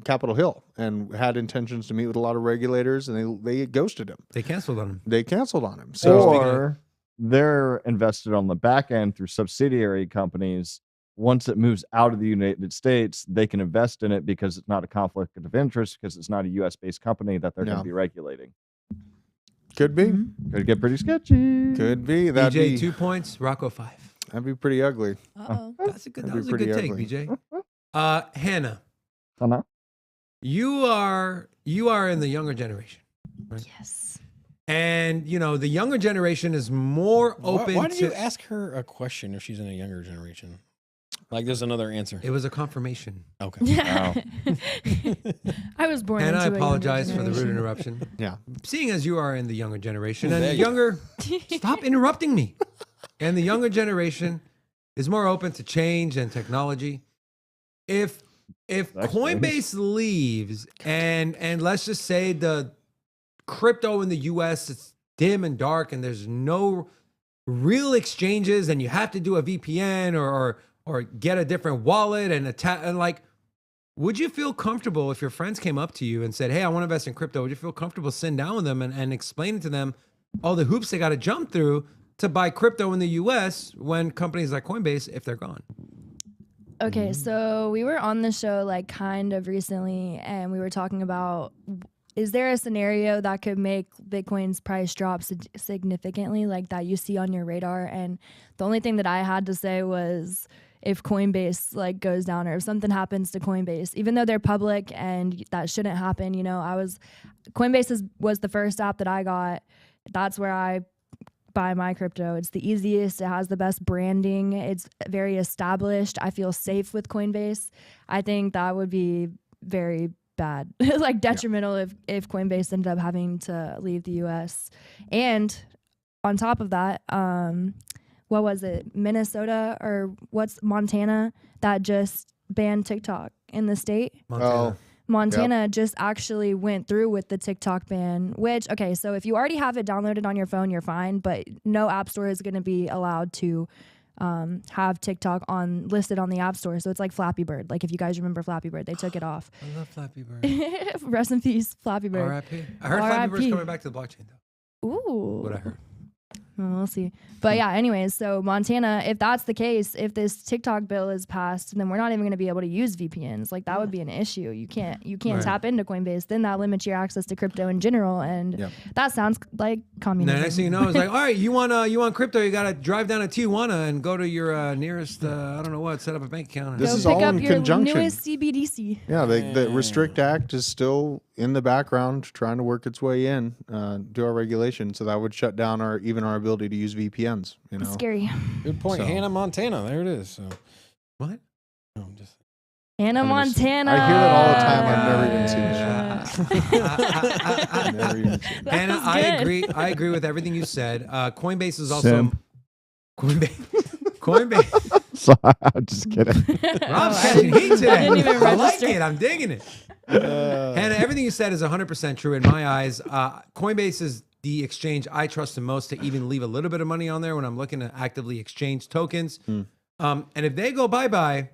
Capitol Hill and had intentions to meet with a lot of regulators, and they ghosted him. They canceled on him. They canceled on him. So Or they're invested on the back end through subsidiary companies. Once it moves out of the United States, they can invest in it because it's not a conflict of interest because it's not a U.S. based company that they're going No. to be regulating. could be, Could get pretty sketchy. could be. That'd BJ be 2 points, Rocco 5. that'd be pretty ugly. Uh-oh. That's a good. That'd That be was a good pretty take, ugly. BJ. Hannah, Hannah? you are in the younger generation, right? Yes. And you know the younger generation is more open. Why did to, you ask her a question if she's in a younger generation? Like, there's another answer. It was a confirmation. Okay. Wow. I was born And into I a younger apologize for the rude generation. interruption. Yeah. Seeing as you are in the younger generation and There you younger, stop interrupting me. And the younger generation is more open to change and technology. If Coinbase leaves and let's just say the crypto in the US is dim and dark and there's no real exchanges and you have to do a VPN or get a different wallet and like, would you feel comfortable if your friends came up to you and said, hey, I want to invest in crypto? Would you feel comfortable sitting down with them and explaining to them all the hoops they got to jump through to buy crypto in the US when companies like Coinbase, if they're gone? Okay, so we were on the show like kind of recently and we were talking about, is there a scenario that could make Bitcoin's price drop significantly like that you see on your radar? And the only thing that I had to say was if Coinbase like goes down or if something happens to Coinbase, even though they're public and that shouldn't happen, you know, Coinbase was the first app that I got. That's where I buy my crypto. It's the easiest. It has the best branding. It's very established. I feel safe with Coinbase. I think that would be very bad, like detrimental if Coinbase ended up having to leave the US. And on top of that, what was it? Minnesota or Montana that just banned TikTok in the state? Montana just actually went through with the TikTok ban, which, okay, so if you already have it downloaded on your phone, you're fine, but no app store is going to be allowed to have TikTok listed on the app store. So it's like Flappy Bird. Like if you guys remember Flappy Bird, they took it off. I love Flappy Bird. Rest in peace, Flappy Bird. R.I.P. I heard Flappy Bird's coming back to the blockchain though. Ooh. What I heard. Well, we'll see. But yeah, anyways, so Montana, if that's the case, if this TikTok bill is passed, then we're not even going to be able to use VPNs. Like that would be an issue. You can't Right. tap into Coinbase. Then that limits your access to crypto in general, and that sounds like communism. The next thing you know, it's like, all right, you want crypto? You got to drive down to Tijuana and go to your nearest, I don't know what, set up a bank account. This Go is pick all up in your conjunction. newest CBDC. Yeah, the Restrict Act is still in the background trying to work its way in to our regulation. So that would shut down our ability to use VPNs. You know, Scary. Good point. So- Hannah, Montana. There it is. So What? no, I'm just Anna Montana. I hear it all the time. I've never even seen it. I've never even seen it. Anna, was I good. agree. I agree with everything you said. Coinbase is also Simp. Coinbase. Sorry, I'm just kidding. Rob's catching heat today. didn't even I like register. it. I'm digging it. Hannah, everything you said is 100% true in my eyes. Coinbase is the exchange I trust the most to even leave a little bit of money on there when I'm looking to actively exchange tokens. And if they go bye-bye,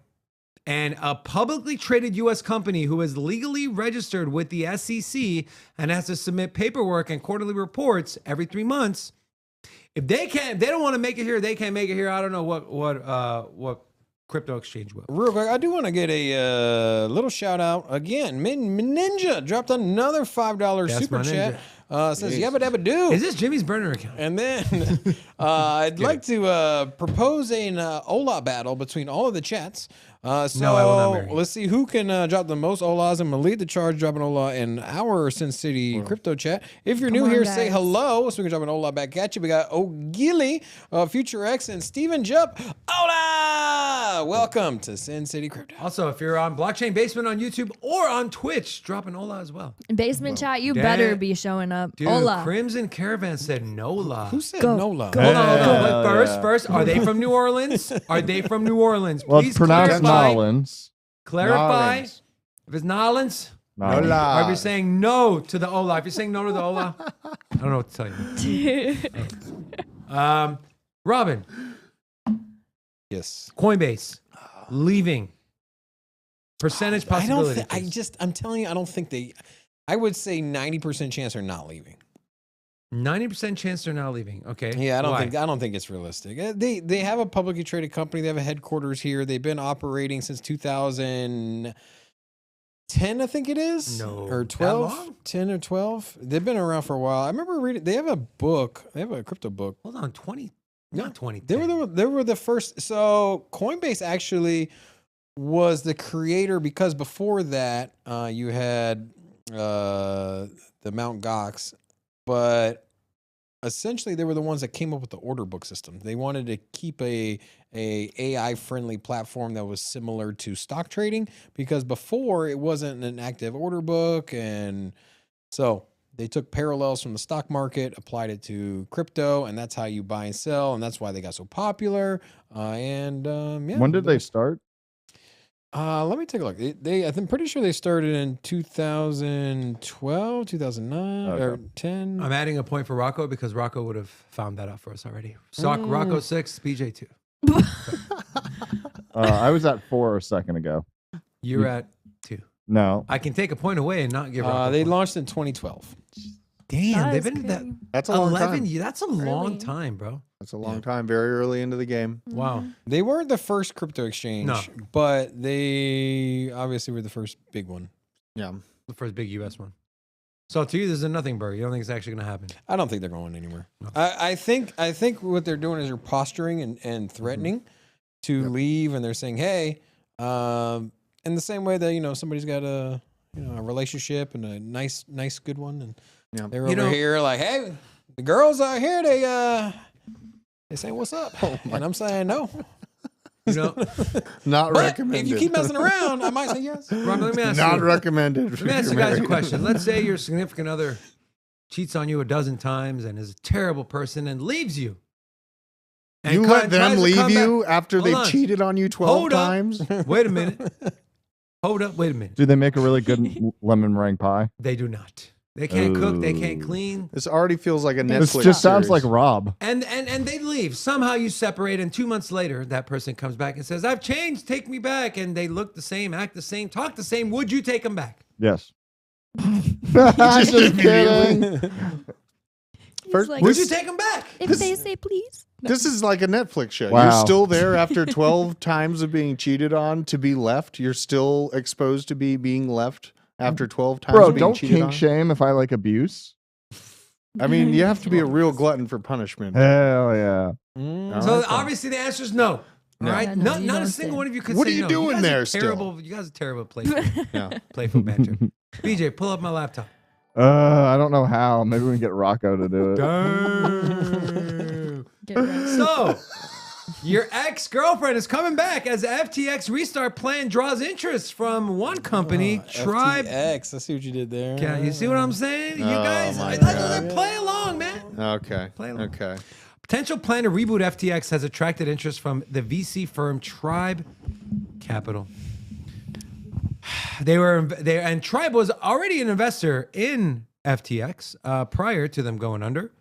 and a publicly traded U.S. company who is legally registered with the SEC and has to submit paperwork and quarterly reports every 3 months, if they don't want to make it here, they can't make it here. I don't know what crypto exchange will. Real quick, I do want to get a little shout out again. Ninja dropped another $5 super chat. Says yabba dabba do. Is this Jimmy's burner account? And then I'd like to propose an Ola battle between all of the chats. No, I will not marry. Let's see who can drop the most Olas. I'm gonna lead the charge dropping Ola in our Sin City crypto chat. If you're new here, say hello so we can drop an Ola back at you. We got O'Gilly, Future X, and Steven Jupp. Ola! Welcome to Sin City Crypto. Also, if you're on Blockchain Basement on YouTube or on Twitch, drop an Ola as well. Basement chat, you better be showing up. Dude, Ola. Crimson Caravan said Nola. Who said Nola? Hold on. First, are they from New Orleans? Are they from New Orleans? Well, Please it's pronounced Nolans. Clarify. Nolans. If it's Nolans, Nola. or if you're saying no to the Ola. If you're saying no to the Ola, I don't know what to tell you. Robin. Yes. Coinbase leaving. Percentage possibility. I'm telling you, I don't think I would say 90% chance they're not leaving. 90% chance they're not leaving. Okay. Yeah, Why? I don't think it's realistic. They have a publicly traded company. They have a headquarters here. They've been operating since 2010, I think it is. No, or that 12, long? 10 or 12. They've been around for a while. I remember reading. They have a book. They have a crypto book. Hold on, 20. Not 20. They were the first. So Coinbase actually was the creator because before that you had the Mt. Gox, but essentially they were the ones that came up with the order book system. They wanted to keep a AI friendly platform that was similar to stock trading because before it wasn't an active order book, and so they took parallels from the stock market, applied it to crypto, and that's how you buy and sell, and that's why they got so popular. When did they start? Let me take a look. I'm pretty sure they started in 2012, 2009, or 10. I'm adding a point for Rocco because Rocco would have found that out for us already. Rocco 6, BJ 2. I was at 4 a second ago. You're at 2. No. I can take a point away and not give Rocco They a point. launched in 2012. Damn, they've been that. That's a long 11 time. years. That's a long time, bro. That's a long time. Very early into the game. Wow. They weren't the first crypto exchange, but they obviously were the first big one. Yeah. The first big U.S. one. So to you, this is a nothing burger. You don't think it's actually going to happen? I don't think they're going anywhere. I think what they're doing is they're posturing and threatening to leave, and they're saying, hey, in the same way that, somebody's got a relationship and a nice good one, and they're over here like, hey, the girls out here, they saying what's up, and I'm saying no. Not recommended. If you keep messing around, I might say yes. Robin, let me ask Not you. recommended. Let me ask you guys a question. Let's say your significant other cheats on you a dozen times and is a terrible person and leaves you. And You let them leave you after Hold they've on. cheated on you 12 Hold up. times? Wait a minute. Hold up. Wait a minute. Do they make a really good lemon meringue pie? They do not. They can't cook. They can't clean. This already feels like a Netflix This just sounds like series. Rob. And they leave. Somehow you separate, and 2 months later, that person comes back and says, I've changed. Take me back. And they look the same, act the same, talk the same. Would you take them back? Yes. Just kidding. First, like, Would you take them back? If they say please. This is like a Netflix show. Wow. You're still there after 12 times of being cheated on to be left. You're still exposed to being left after 12 times Bro, of being don't cheated kink on. shame if I like abuse. I mean, you have to be a real glutton for punishment. Hell yeah. So obviously the answer is no. All right? Yeah, no, you not a don't single say. one of you could What say are you no. doing guys are there still? terrible, You guys are terrible at playful, Yeah. playful banter. BJ, pull up my laptop. I don't know how. Maybe we can get Rocco to do it. Get ready. So, your ex-girlfriend is coming back as the FTX restart plan draws interest from one company, Tribe. FTX. I see what you did there. Yeah, you see what I'm saying? You guys, my play along, man. Okay. Play along. Okay. Potential plan to reboot FTX has attracted interest from the VC firm Tribe Capital. and Tribe was already an investor in FTX prior to them going under.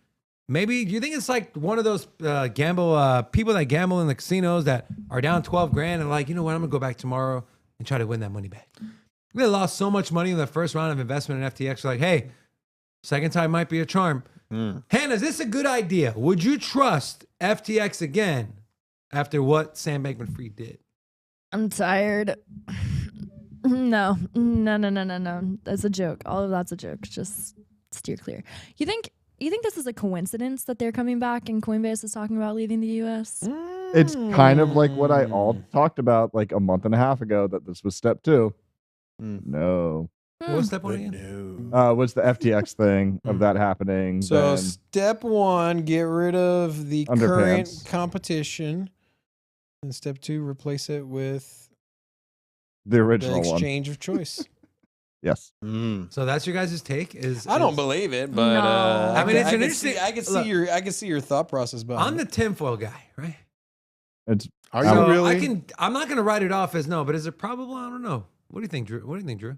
Maybe, do you think it's like one of those people that gamble in the casinos that are down 12 grand and like, you know what, I'm gonna go back tomorrow and try to win that money back. They lost so much money in the first round of investment in FTX. Like, hey, second time might be a charm. Hannah, is this a good idea? Would you trust FTX again after what Sam Bankman-Fried did? I'm tired. No. That's a joke. All of that's a joke. Just steer clear. You think this is a coincidence that they're coming back and Coinbase is talking about leaving the U.S.? It's kind of like what I all talked about like a month and a half ago, that this was step 2. No. What was step 1 again? Was the FTX thing of that happening. So then step 1, get rid of the current competition. And step 2, replace it with the original the exchange of choice. Yes. So that's your guys' take? I don't believe it, but I mean, it's an interesting. I can see your thought process behind I'm the tinfoil guy, right? Are you really? I'm not going to write it off as no, but is it probable? I don't know. What do you think, Drew?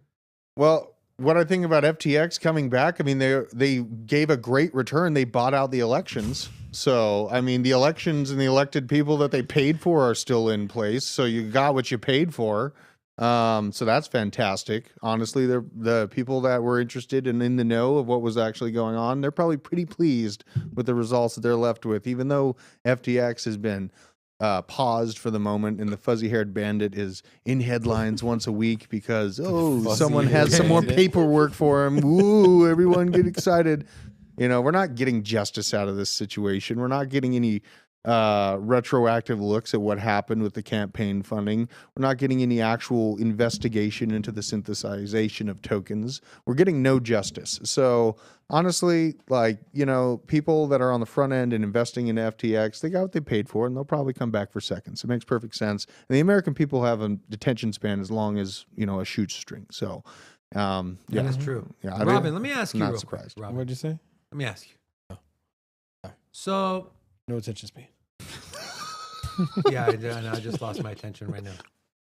Well, what I think about FTX coming back, I mean, they gave a great return. They bought out the elections. So, I mean, the elections and the elected people that they paid for are still in place. So you got what you paid for. So that's fantastic. Honestly, the people that were interested and in the know of what was actually going on, they're probably pretty pleased with the results that they're left with, even though FTX has been paused for the moment, and the fuzzy-haired bandit is in headlines once a week because someone has some more paperwork for him. Woo! Everyone get excited. You know, we're not getting justice out of this situation. We're not getting any retroactive looks at what happened with the campaign funding. We're not getting any actual investigation into the synthesization of tokens. We're getting no justice. So honestly, like, you know, people that are on the front end and investing in FTX, they got what they paid for, and they'll probably come back for seconds. It makes perfect sense. And the American people have a detention span as long as, you know, a shoestring. So yeah, that's true. Yeah, Robin, let me ask you not real surprised. quick. Robin, What'd you say? let me ask you. So No attention span. yeah, I just lost my attention right now.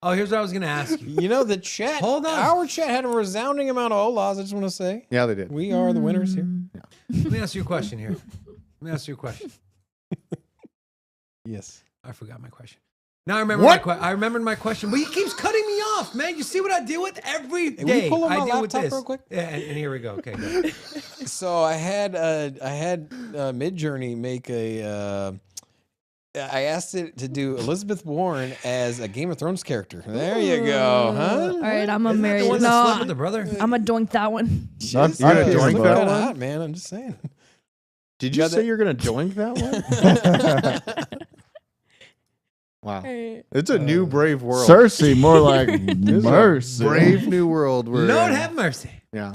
Oh, here's what I was going to ask you. You know, the chat. Hold on. Our chat had a resounding amount of holas. I just want to say. Yeah, they did. We are the winners here. Let me ask you a question here. Yes. I forgot my question. Now I remember I remembered my question, but he keeps cutting me off, man. You see what I deal with every day? Will you pull up my I deal with laptop this. real quick? Yeah, and here we go. Okay, go. So I had Midjourney make I asked it to do Elizabeth Warren as a Game of Thrones character. There you go, huh? All right, I'm a Isn't that marry. the one that No, slept with the brother? I'm a doink that one. Not You're gonna serious, doink but- that Kinda one? hot, man. I'm just saying. Did you say you're going to doink that one? Wow. It's a new brave world. Cersei, more like It's a mercy. brave new world. We're Lord in. have mercy. Yeah.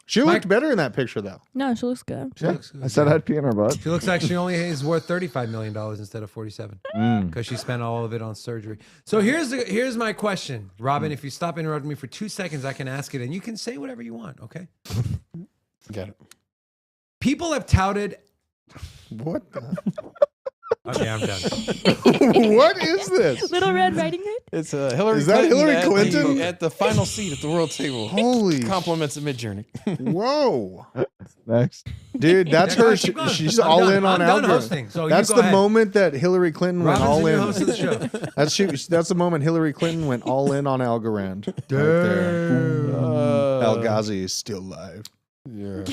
She looked better in that picture, though. No, she looks good. She looks good. I said I'd pee in her butt. She looks like she only is worth $35 million instead of 47 because she spent all of it on surgery. So here's my question, Robin. If you stop interrupting me for 2 seconds, I can ask it, and you can say whatever you want. Okay? Got it. People have touted. What? Okay, I'm done. What is this? Little Red Riding Hood? It's Hillary. Is that Hillary at Clinton? at the final seat at the world table? Holy Compliments of Midjourney. Whoa. Next. Dude, that's Yeah, her. keep going. She's I'm all done. in on I'm done Algorand. hosting, so you That's go the ahead. moment that Hillary Clinton went Robin's all the new in. host of the show. That's the moment Hillary Clinton went all in on Algorand. Right there. Al Ghazi is still alive. Yeah.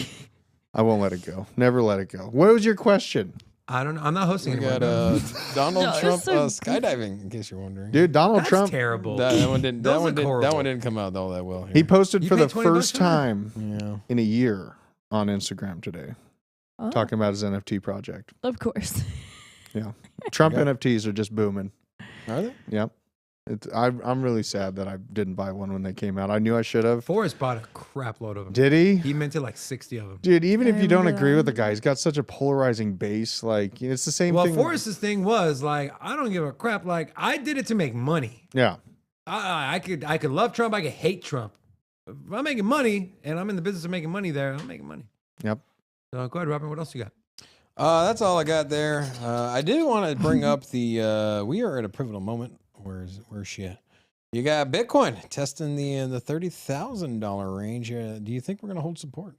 I won't let it go. Never let it go. What was your question? I don't know. I'm not hosting We anymore. got Donald No, Trump that's so skydiving. In case you're wondering, Dude, Donald That's Trump, terrible. that one didn't. That Those one look didn't. That horrible. one didn't come out all that well. Here. he posted You for paid the 20 bucks first for that? time Yeah. in a year on Instagram today, Oh, talking about his NFT project. of course. Yeah. Trump NFTs are just booming. Are they? Yep. I'm really sad that I didn't buy one when they came out. I knew I should have. Forrest bought a crap load of them. Did he? He minted like 60 of them. Dude, even if you don't And, agree with the guy, he's got such a polarizing base. Like, it's the same Well, thing. Forrest's thing was like, I don't give a crap. Like, I did it to make money. Yeah. I could love Trump. I could hate Trump. If I'm making money and I'm in the business of making money there, I'm making money. Yep. So go ahead, Robin. What else you got? That's all I got there. I did want to bring up the. We are at a pivotal moment. Where's she at? You got Bitcoin testing the $30,000 range. Do you think we're gonna hold support?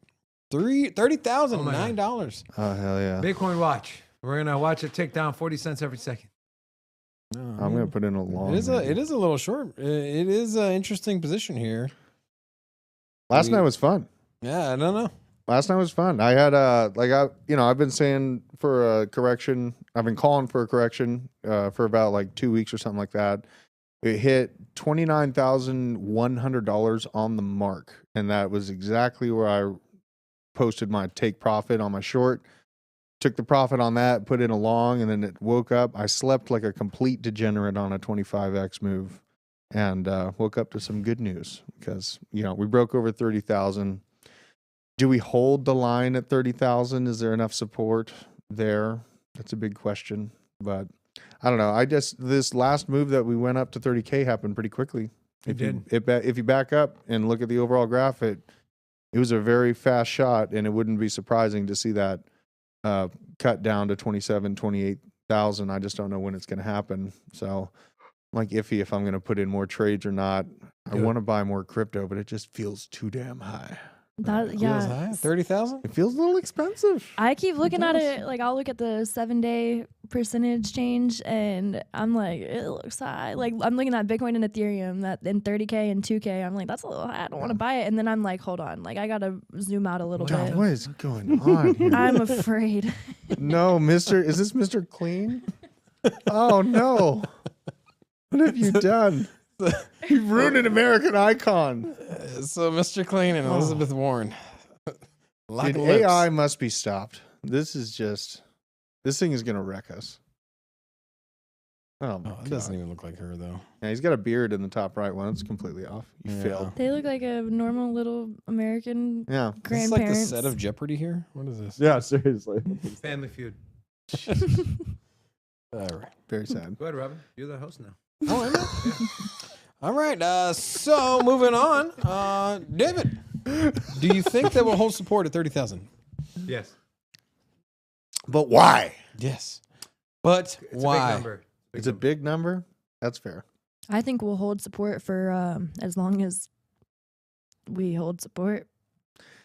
$30,009. Oh hell yeah! Bitcoin watch. We're gonna watch it tick down 40 cents every second. I'm gonna put in a long. It is a little short. It is an interesting position here. Last night was fun. Yeah, I don't know. Last night was fun. I had I've been saying for a correction. I've been calling for a correction for about like 2 weeks or something like that. It hit $29,100 on the mark, and that was exactly where I posted my take profit on my short. Took the profit on that, put in a long, and then it woke up. I slept like a complete degenerate on a 25x move, and woke up to some good news because we broke over 30,000. Do we hold the line at 30,000? Is there enough support there? That's a big question, but I don't know. This last move that we went up to 30K happened pretty quickly. If you back up and look at the overall graph, it was a very fast shot, and it wouldn't be surprising to see that cut down to 27, 28,000. I just don't know when it's going to happen. So I'm like iffy if I'm going to put in more trades or not. I want to buy more crypto, but it just feels too damn high. Yeah, 30,000. It feels a little expensive. I keep looking at it. Like I'll look at the 7-day percentage change, and I'm like, it looks high. Like I'm looking at Bitcoin and Ethereum that in 30K and 2K. I'm like, that's a little high. I don't want to buy it. And then I'm like, hold on. Like I gotta zoom out a little bit. What is going on here? I'm afraid. No, is this Mr. Clean? Oh no! What have you done? You ruined an American icon. So Mr. Clean and Elizabeth Warren. AI must be stopped. This thing is gonna wreck us. Oh my God. It doesn't even look like her though. Yeah, he's got a beard in the top right one. It's completely off. You failed. They look like a normal little American grandparents. Is this like the set of Jeopardy here? What is this? Yeah, seriously. Family Feud. All right. Very sad. Go ahead, Robin. You're the host now. Oh, am I? All right. So moving on. David, do you think that will hold support at 30,000? Yes. But why? Yes. But It's why? a big number. It's a big number. That's fair. I think we'll hold support for as long as we hold support.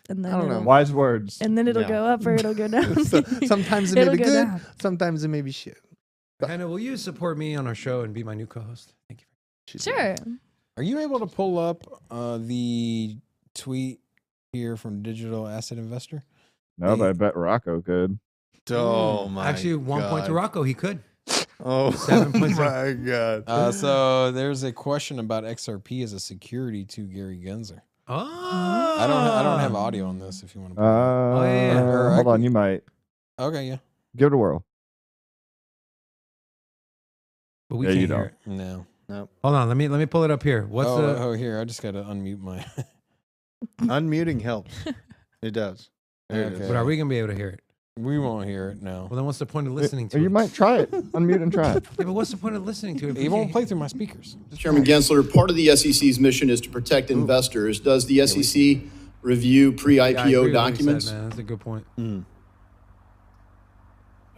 And then I don't know. Wise words. And then it'll go up or it'll go down. Sometimes it may be good. Down. Sometimes it may be shit. Hannah, will you support me on our show and be my new co-host? Thank you. Sure. Are you able to pull up the tweet here from Digital Asset Investor? No, but I bet Rocco could. Oh my! Actually, 1 point to Rocco. He could. Oh 7 points. my God! So there's a question about XRP as a security to Gary Gensler. Oh. I don't have audio on this. If you want to. Hold on, you might. Okay, yeah. Give it a whirl. But we Yeah, can't you hear don't. it. No. Nope. Hold on. Let me pull it up here. What's the? Oh, here. I just got to unmute my. Unmuting helps. It does. There it is. But are we gonna be able to hear it? We won't hear it. No. Well, then what's the point of listening to You it? might try it. Unmute and try it. Yeah, but what's the point of listening to it? if we It won't can't- play through my speakers. Chairman Gensler, part of the SEC's mission is to protect investors. Does the SEC review Yeah, I agree pre-IPO with what you documents? said, man. That's a good point.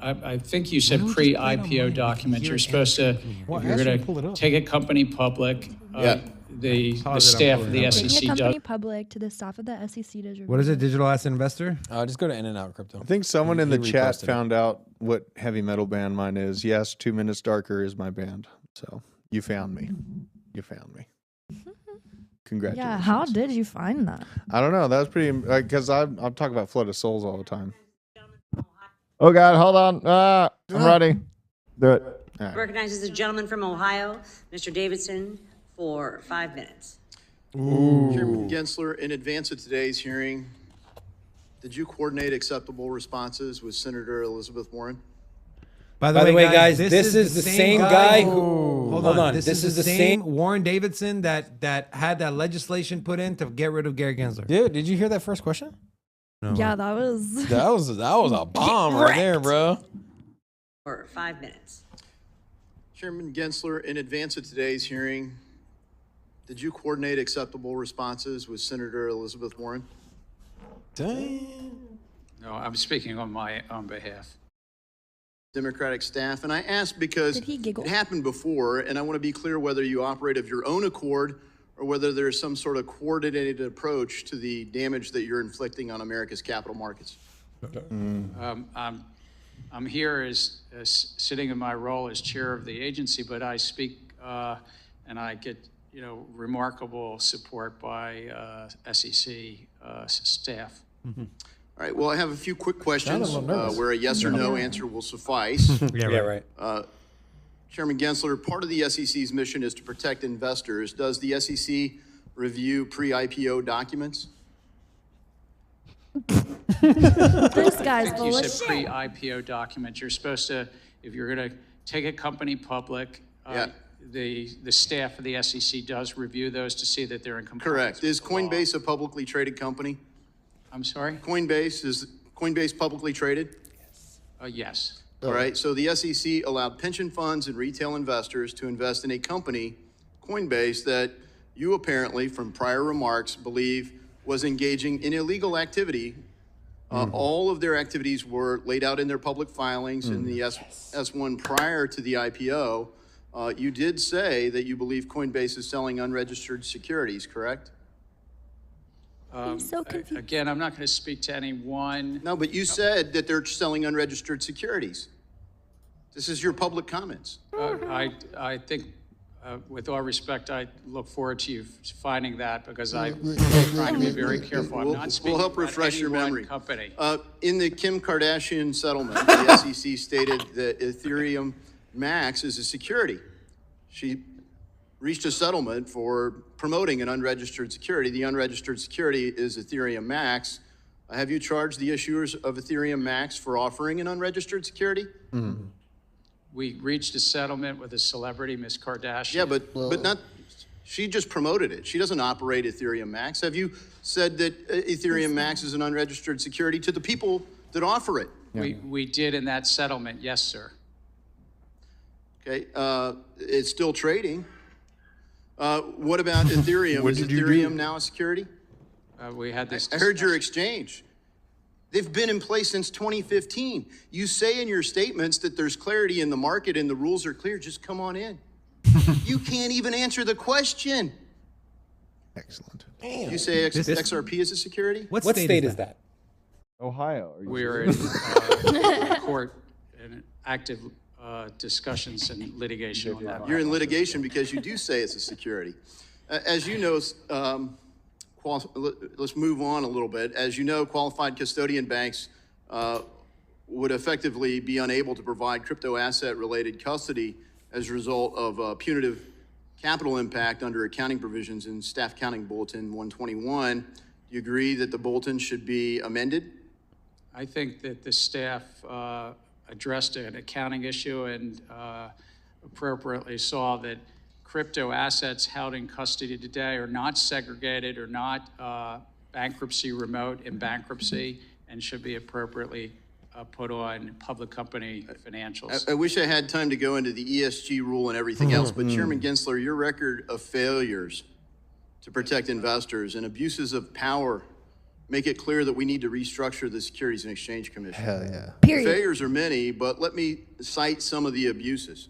I think you said Why don't we just pre-IPO play it online? documents. Hear You're it supposed to, Well, if you're actually, going pull it to up. take a company public, Yeah. the Pause it, I'm staff of pulling the it up. Taking SEC a does. company public to the staff of the SEC does review. What is it? Digital asset investor? Just go to In and Out Crypto. I think someone in the He chat reposted it. found out what heavy metal band mine is. Yes, 2 Minutes Darker is my band. So you found me. You found me. Congratulations. Yeah, how did you find that? I don't know. That was pretty because I'm talking about Flood of Souls all the time. Oh God, hold on. I'm ready. Do it. All right. Recognizes the gentleman from Ohio, Mr. Davidson, for 5 minutes. Chairman Gensler, in advance of today's hearing, did you coordinate acceptable responses with Senator Elizabeth Warren? By the way, guys, this is the same guy who. Hold on. This is the same Warren Davidson that had that legislation put in to get rid of Gary Gensler. Dude, did you hear that first question? No. Yeah, that was. That was a bomb right there, bro. For 5 minutes. Chairman Gensler, in advance of today's hearing, did you coordinate acceptable responses with Senator Elizabeth Warren? Damn. No, I'm speaking on my own behalf. Democratic staff, and I ask because it happened before, and I want to be clear whether you operate of your own accord or whether there's some sort of coordinated approach to the damage that you're inflicting on America's capital markets. I'm here as sitting in my role as chair of the agency, but I speak and I get remarkable support by SEC staff. All right, well, I have a few quick questions where a yes or no answer will suffice. Yeah, right. Chairman Gensler, part of the SEC's mission is to protect investors. Does the SEC review pre-IPO documents? This guy's I think full you of said shit. pre-IPO documents. You're supposed to, if you're going to take a company public, the staff of the SEC does review those to see that they're in compliance. Correct. Is Coinbase a publicly traded company? I'm sorry? Is Coinbase publicly traded? Yes. All right, so the SEC allowed pension funds and retail investors to invest in a company, Coinbase, that you apparently, from prior remarks, believe was engaging in illegal activity. All of their activities were laid out in their public filings in the S1 prior to the IPO. You did say that you believe Coinbase is selling unregistered securities, correct? I'm so confused. Again, I'm not going to speak to anyone. No, but you said that they're selling unregistered securities. This is your public comments. I think, with all respect, I look forward to you finding that because I'm trying to be very careful. I'm not speaking We'll help about refresh any your one memory. company. In the Kim Kardashian settlement, the SEC stated that Ethereum Max is a security. She reached a settlement for promoting an unregistered security. The unregistered security is Ethereum Max. Have you charged the issuers of Ethereum Max for offering an unregistered security? We reached a settlement with a celebrity, Ms. Kardashian. Yeah, but not. She just promoted it. She doesn't operate Ethereum Max. Have you said that Ethereum Max is an unregistered security to the people that offer it? We did in that settlement, yes, sir. Okay, it's still trading. What about Ethereum? Is Ethereum now a security? We had this. I heard your exchange. They've been in place since 2015. You say in your statements that there's clarity in the market and the rules are clear. Just come on in. You can't even answer the question. Excellent. You say XRP is a security? What state is that? Ohio. We're in court in active discussions and litigation on that. You're in litigation because you do say it's a security. As you know, let's move on a little bit. As you know, qualified custodian banks would effectively be unable to provide crypto asset related custody as a result of punitive capital impact under accounting provisions in Staff Accounting Bulletin 121. Do you agree that the bulletin should be amended? I think that the staff addressed an accounting issue and appropriately saw that crypto assets held in custody today are not segregated or not bankruptcy remote in bankruptcy and should be appropriately put on public company financials. I wish I had time to go into the ESG rule and everything else, but Chairman Gensler, your record of failures to protect investors and abuses of power make it clear that we need to restructure the Securities and Exchange Commission. Hell yeah. Period. Failures are many, but let me cite some of the abuses.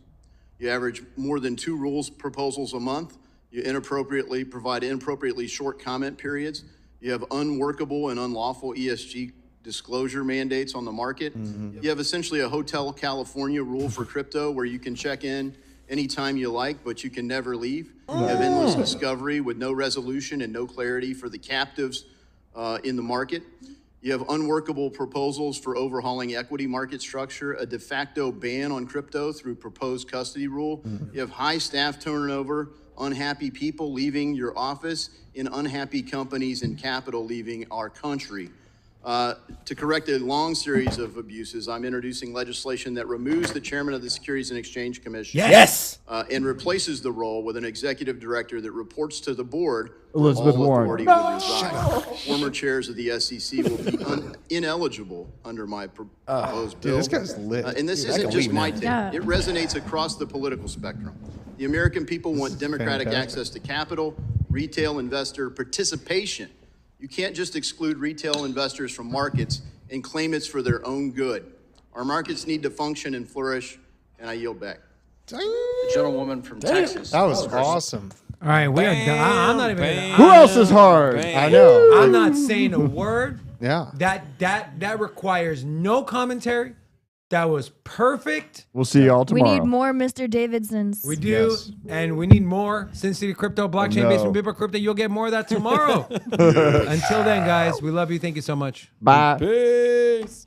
You average more than 2 rules proposals a month. You provide inappropriately short comment periods. You have unworkable and unlawful ESG disclosure mandates on the market. You have essentially a Hotel California rule for crypto where you can check in anytime you like, but you can never leave. You have endless discovery with no resolution and no clarity for the captives in the market. You have unworkable proposals for overhauling equity market structure, a de facto ban on crypto through proposed custody rule. You have high staff turnover, unhappy people leaving your office, and unhappy companies and capital leaving our country. To correct a long series of abuses, I'm introducing legislation that removes the chairman of the Securities and Exchange Commission. Yes! And replaces the role with an executive director that reports to the board. Elizabeth all Warren. authority will reside. Former chairs of the SEC will be ineligible under my proposed bill. Dude, this guy's lit. And this isn't just my take. It resonates across the political spectrum. The American people want democratic access to capital, retail investor participation. You can't just exclude retail investors from markets and claim it's for their own good. Our markets need to function and flourish, and I yield back. The gentlewoman from Texas. That was awesome. All right, we are done. I'm not even. Who else is hard? I know. I'm not saying a word. Yeah. That requires no commentary. That was perfect. We'll see y'all We tomorrow. need more Mr. Davidsons. We do, and we need more Sin City Crypto, blockchain based on Bibber Crypto. You'll get more of that tomorrow. Until then, guys, we love you. Thank you so much. Bye. Peace.